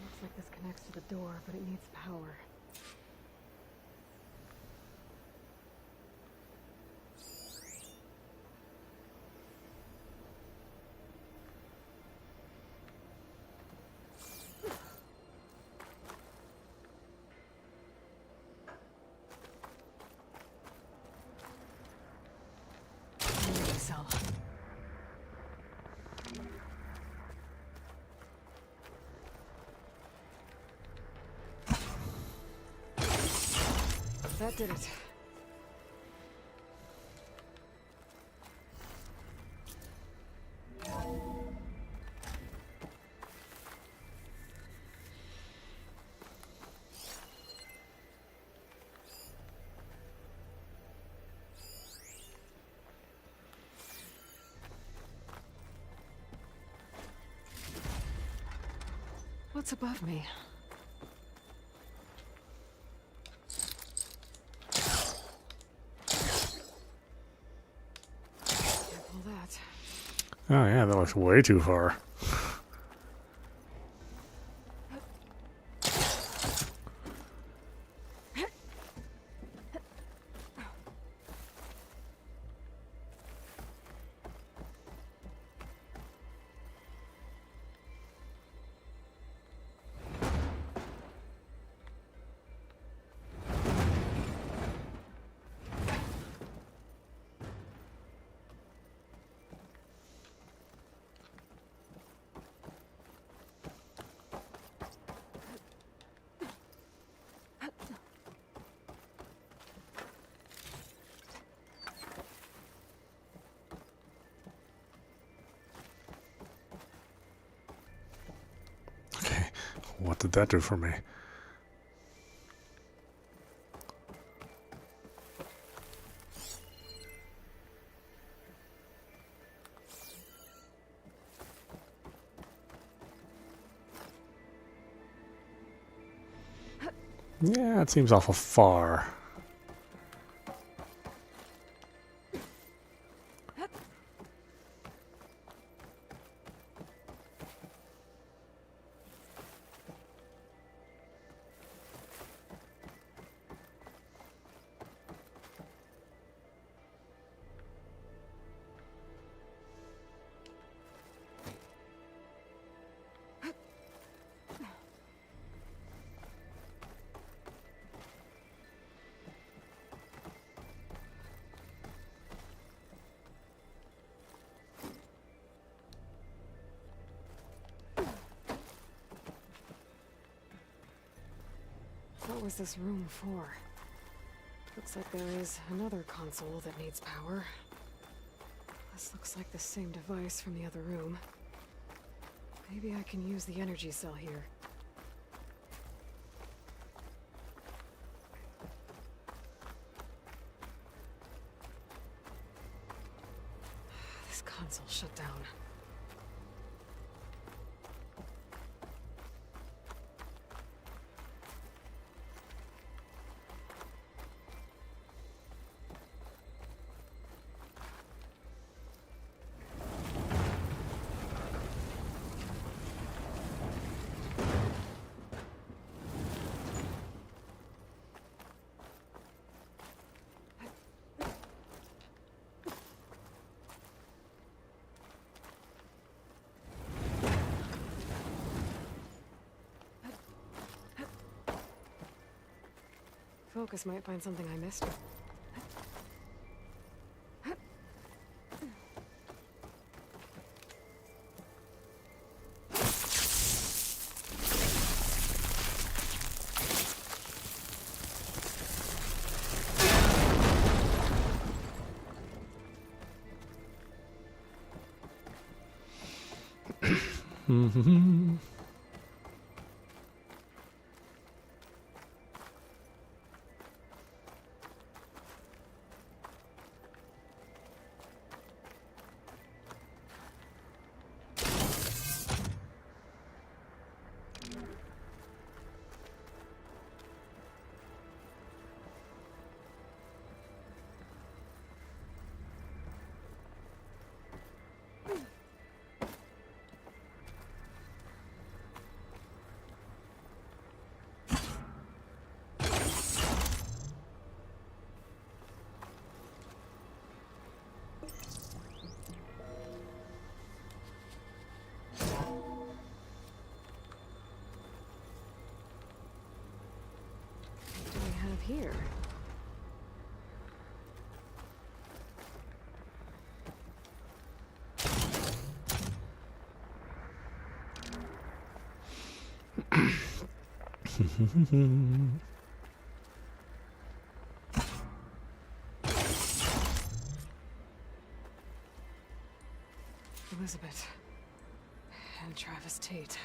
looks like this connects to the door, but it needs power. Cell. That did it. What's above me? Careful that. Oh yeah, that looks way too far. Okay, what did that do for me? Yeah, it seems awful far. What was this room for? Looks like there is another console that needs power. This looks like the same device from the other room. Maybe I can use the energy cell here. This console shut down. Focus might find something I missed. What do we have here? Elizabeth. And Travis Tate.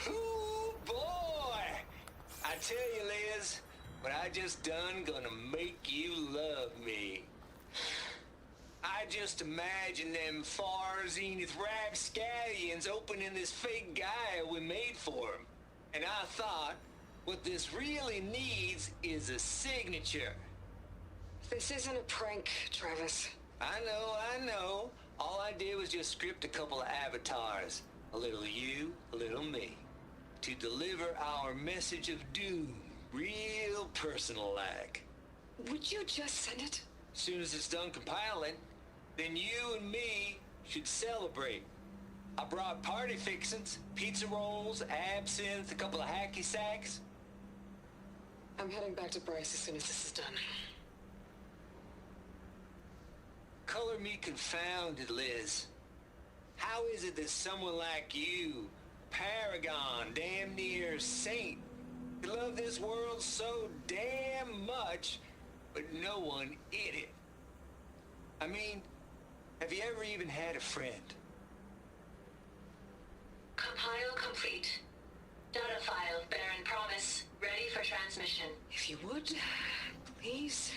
Ooh, boy! I tell you, Liz, what I just done gonna make you love me. I just imagine them far zenith rapscallions opening this fake guy we made for him. And I thought, what this really needs is a signature. This isn't a prank, Travis. I know. All I did was just script a couple of avatars. A little you, a little me. To deliver our message of doom, real personal-like. Would you just send it? Soon as it's done compiling, then you and me should celebrate. I brought party fixins, pizza rolls, absinthe, a couple of hacky sacks. I'm heading back to Bryce as soon as this is done. Color me confounded, Liz. How is it that someone like you, paragon, damn near saint, could love this world so damn much, but no one in it? I mean, have you ever even had a friend? Compile complete. Data file, Baron Promise, ready for transmission. If you would, please.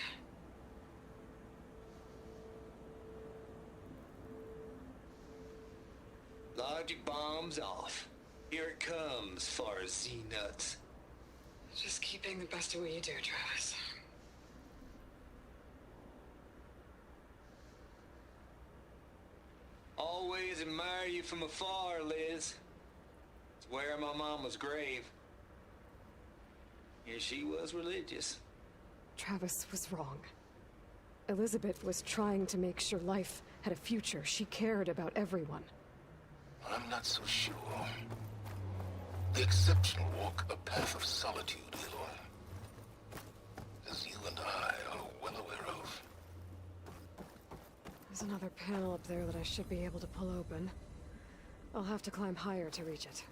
Logic bombs off. Here it comes, far as Z-nuts. Just keep being the best at what you do, Travis. Always admire you from afar, Liz. It's where my mama's grave. Yeah, she was religious. Travis was wrong. Elizabeth was trying to make sure life had a future. She cared about everyone. I'm not so sure. The exceptional walk a path of solitude, Aloy. As you and I are well aware of. There's another panel up there that I should be able to pull open. I'll have to climb higher to reach it.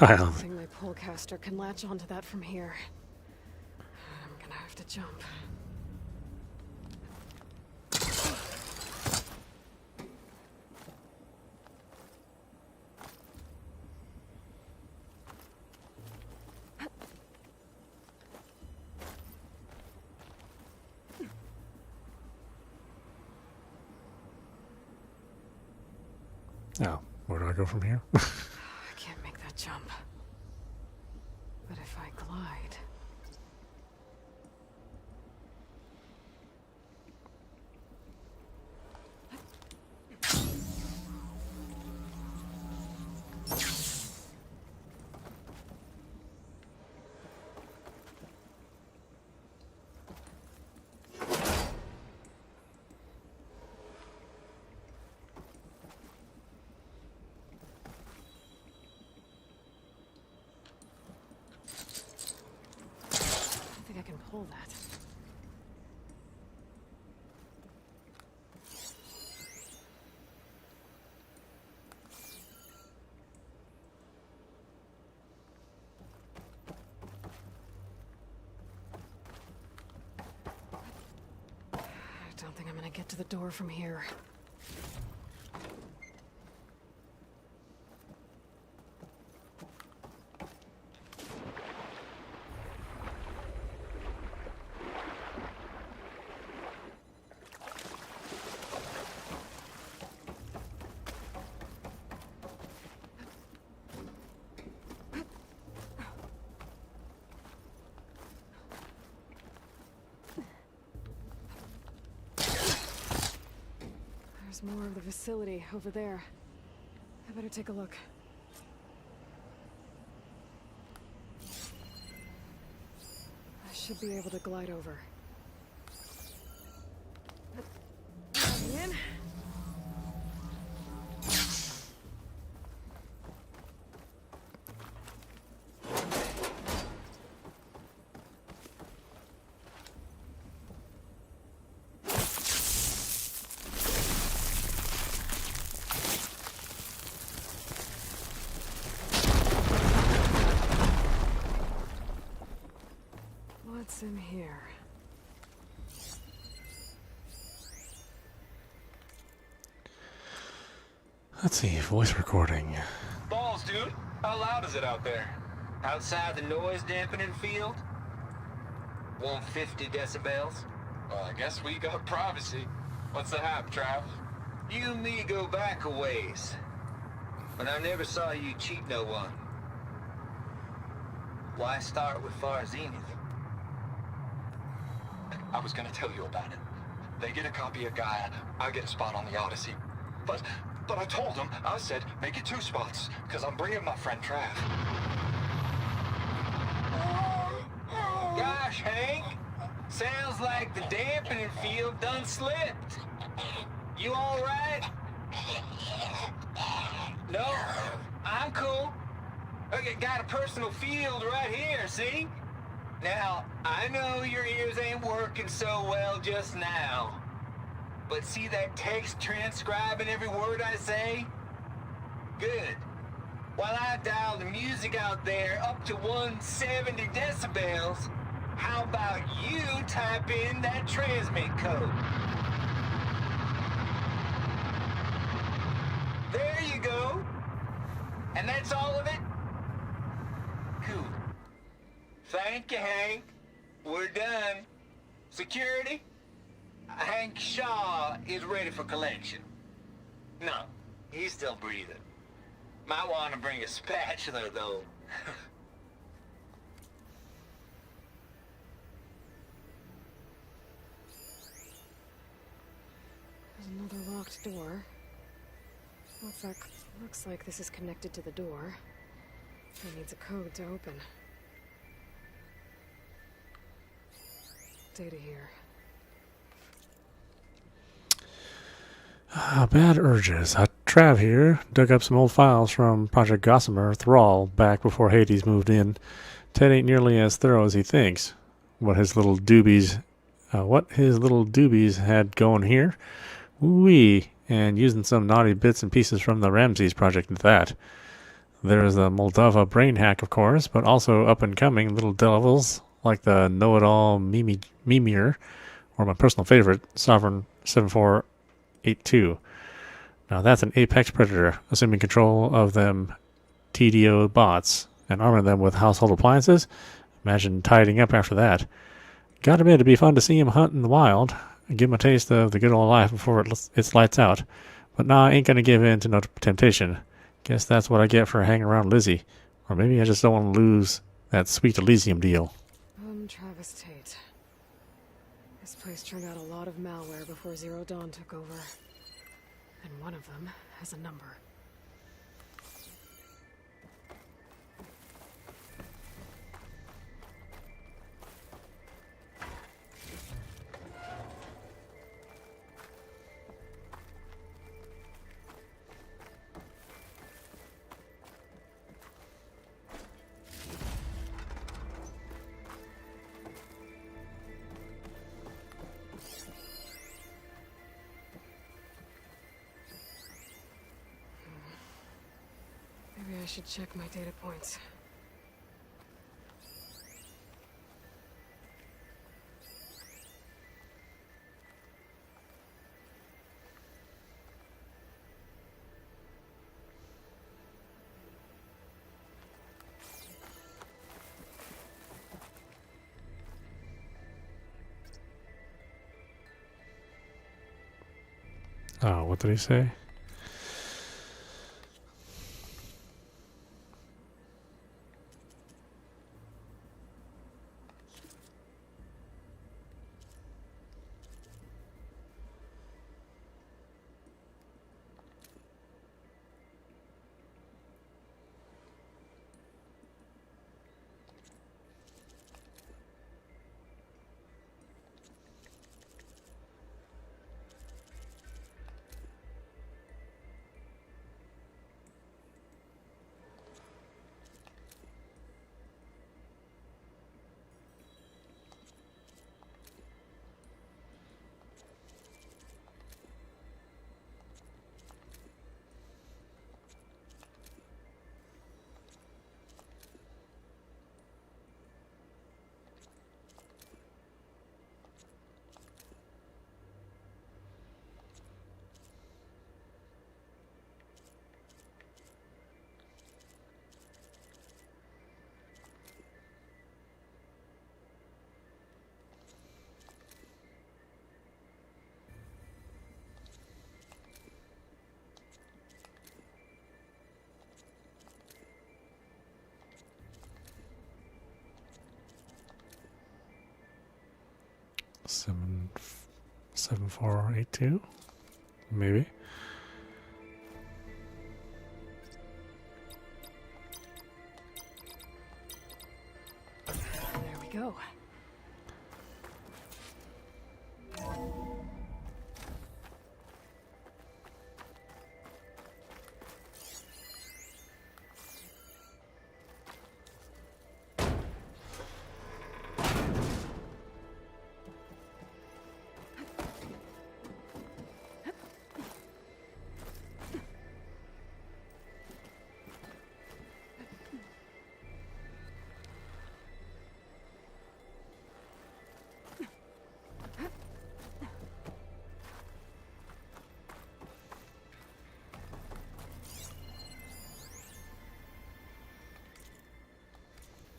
I don't think my pullcaster can latch onto that from here. I'm gonna have to jump. Oh, where do I go from here? I can't make that jump. But if I glide... I think I can pull that. I don't think I'm gonna get to the door from here. There's more of the facility over there. I better take a look. I should be able to glide over. In. What's in here? Let's see, voice recording. Balls, dude. How loud is it out there? Outside the noise dampening field? 150 decibels? Well, I guess we got privacy. What's the hap, Trav? You and me go back a ways. But I never saw you cheat no one. Why start with Far Zenith? I was gonna tell you about it. They get a copy of Gaia, I get a spot on the Odyssey. But I told them, I said, make it 2 spots, because I'm bringing my friend Trav. Gosh, Hank. Sounds like the dampening field done slipped. You all right? No, I'm cool. Okay, got a personal field right here, see? Now, I know your ears ain't working so well just now. But see that text transcribing every word I say? Good. While I dial the music out there up to 170 decibels, how about you type in that transmit code? There you go. And that's all of it? Cool. Thank you, Hank. We're done. Security? Hank Shaw is ready for collection. No, he's still breathing. Might want to bring a spatula, though. There's another locked door. What's that? Looks like this is connected to the door. It needs a code to open. Data here. Bad urges. Trav here dug up some old files from Project Gossamer Thrall back before Hades moved in. Ted ain't nearly as thorough as he thinks. What his little doobies had going here? Wee, and using some naughty bits and pieces from the Ramses project at that. There's the Moldova brain hack, of course, but also up-and-coming little devils like the know-it-all Mimir, or my personal favorite, Sovereign 7482. Now that's an apex predator, assuming control of them TDO bots and arming them with household appliances. Imagine tidying up after that. Gotta admit, it'd be fun to see him hunt in the wild and give him a taste of the good old life before it's lights out. But nah, I ain't gonna give in to no temptation. Guess that's what I get for hanging around Lizzie. Or maybe I just don't want to lose that sweet Elysium deal. Travis Tate. This place turned out a lot of malware before Zero Dawn took over. And one of them has a number. Maybe I should check my data points. Oh, what did he say? Seven 7482, maybe. There we go.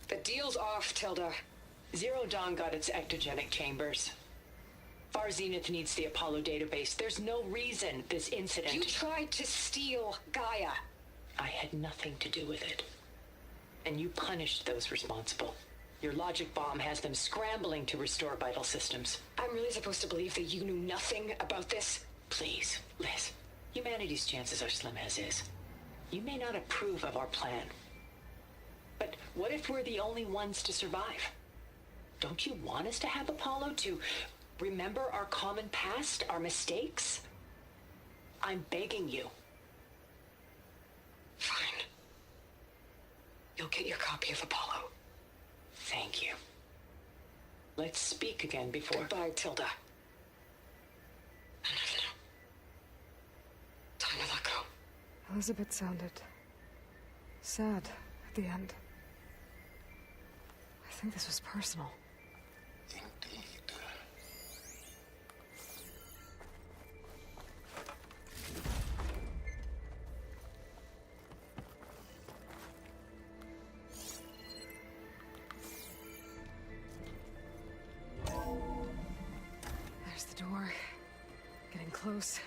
The deal's off, Tilda. Zero Dawn got its ectogenic chambers. Far Zenith needs the Apollo database. There's no reason this incident... You tried to steal Gaia. I had nothing to do with it. And you punished those responsible. Your logic bomb has them scrambling to restore vital systems. I'm really supposed to believe that you knew nothing about this? Please, Liz. Humanity's chances are slim as is. You may not approve of our plan. But what if we're the only ones to survive? Don't you want us to have Apollo to remember our common past, our mistakes? I'm begging you. Fine. You'll get your copy of Apollo. Thank you. Let's speak again before... Goodbye, Tilda. Enough now. Time to let go. Elizabeth sounded sad at the end. I think this was personal. Indeed. There's the door. Getting close.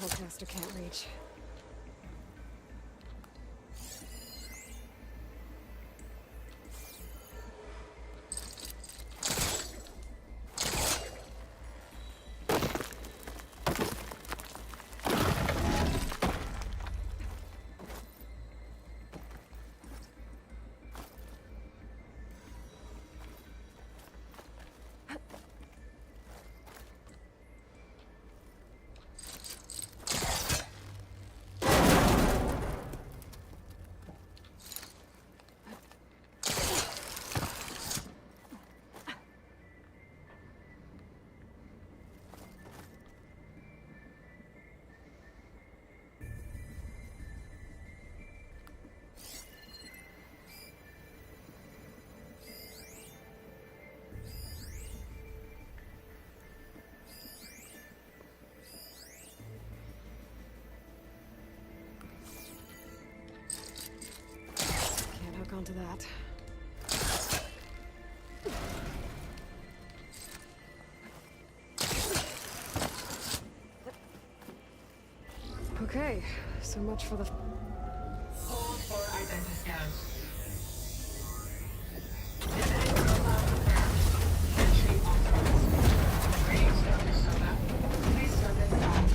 Podcaster can't reach. Can't hook onto that. Okay, so much for the... Hold for identiscan. Identity profile confirmed. Entry authorized. Greetings, Dr. Soda. Please step inside.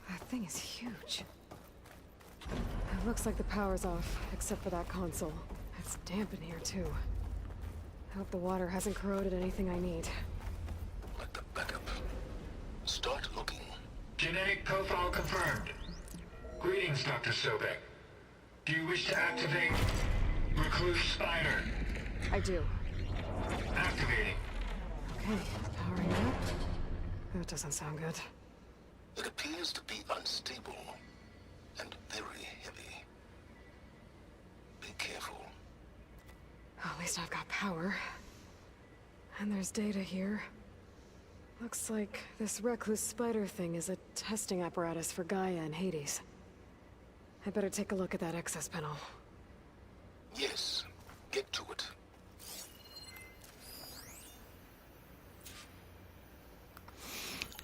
That thing is huge. It looks like the power's off, except for that console. It's damp in here, too. I hope the water hasn't corroded anything I need. Like the backup. Start looking. Genetic profile confirmed. Greetings, Dr. Sobek. Do you wish to activate Recluse Spider? I do. Activating. Okay, powering up. That doesn't sound good. It appears to be unstable and very heavy. Be careful. Well, at least I've got power. And there's data here. Looks like this recluse spider thing is a testing apparatus for Gaia and Hades. I better take a look at that access panel. Yes, get to it.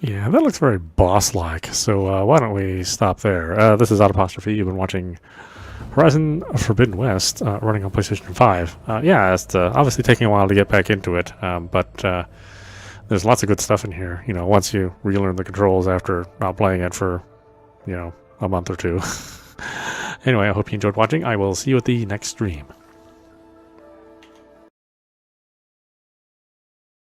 Yeah, that looks very boss-like, so why don't we stop there? This is audap. You've been watching Horizon Forbidden West, running on PlayStation 5. Yeah, it's obviously taking a while to get back into it, but there's lots of good stuff in here, you know, once you relearn the controls after not playing it for, you know, a month or two. Anyway, I hope you enjoyed watching. I will see you at the next stream.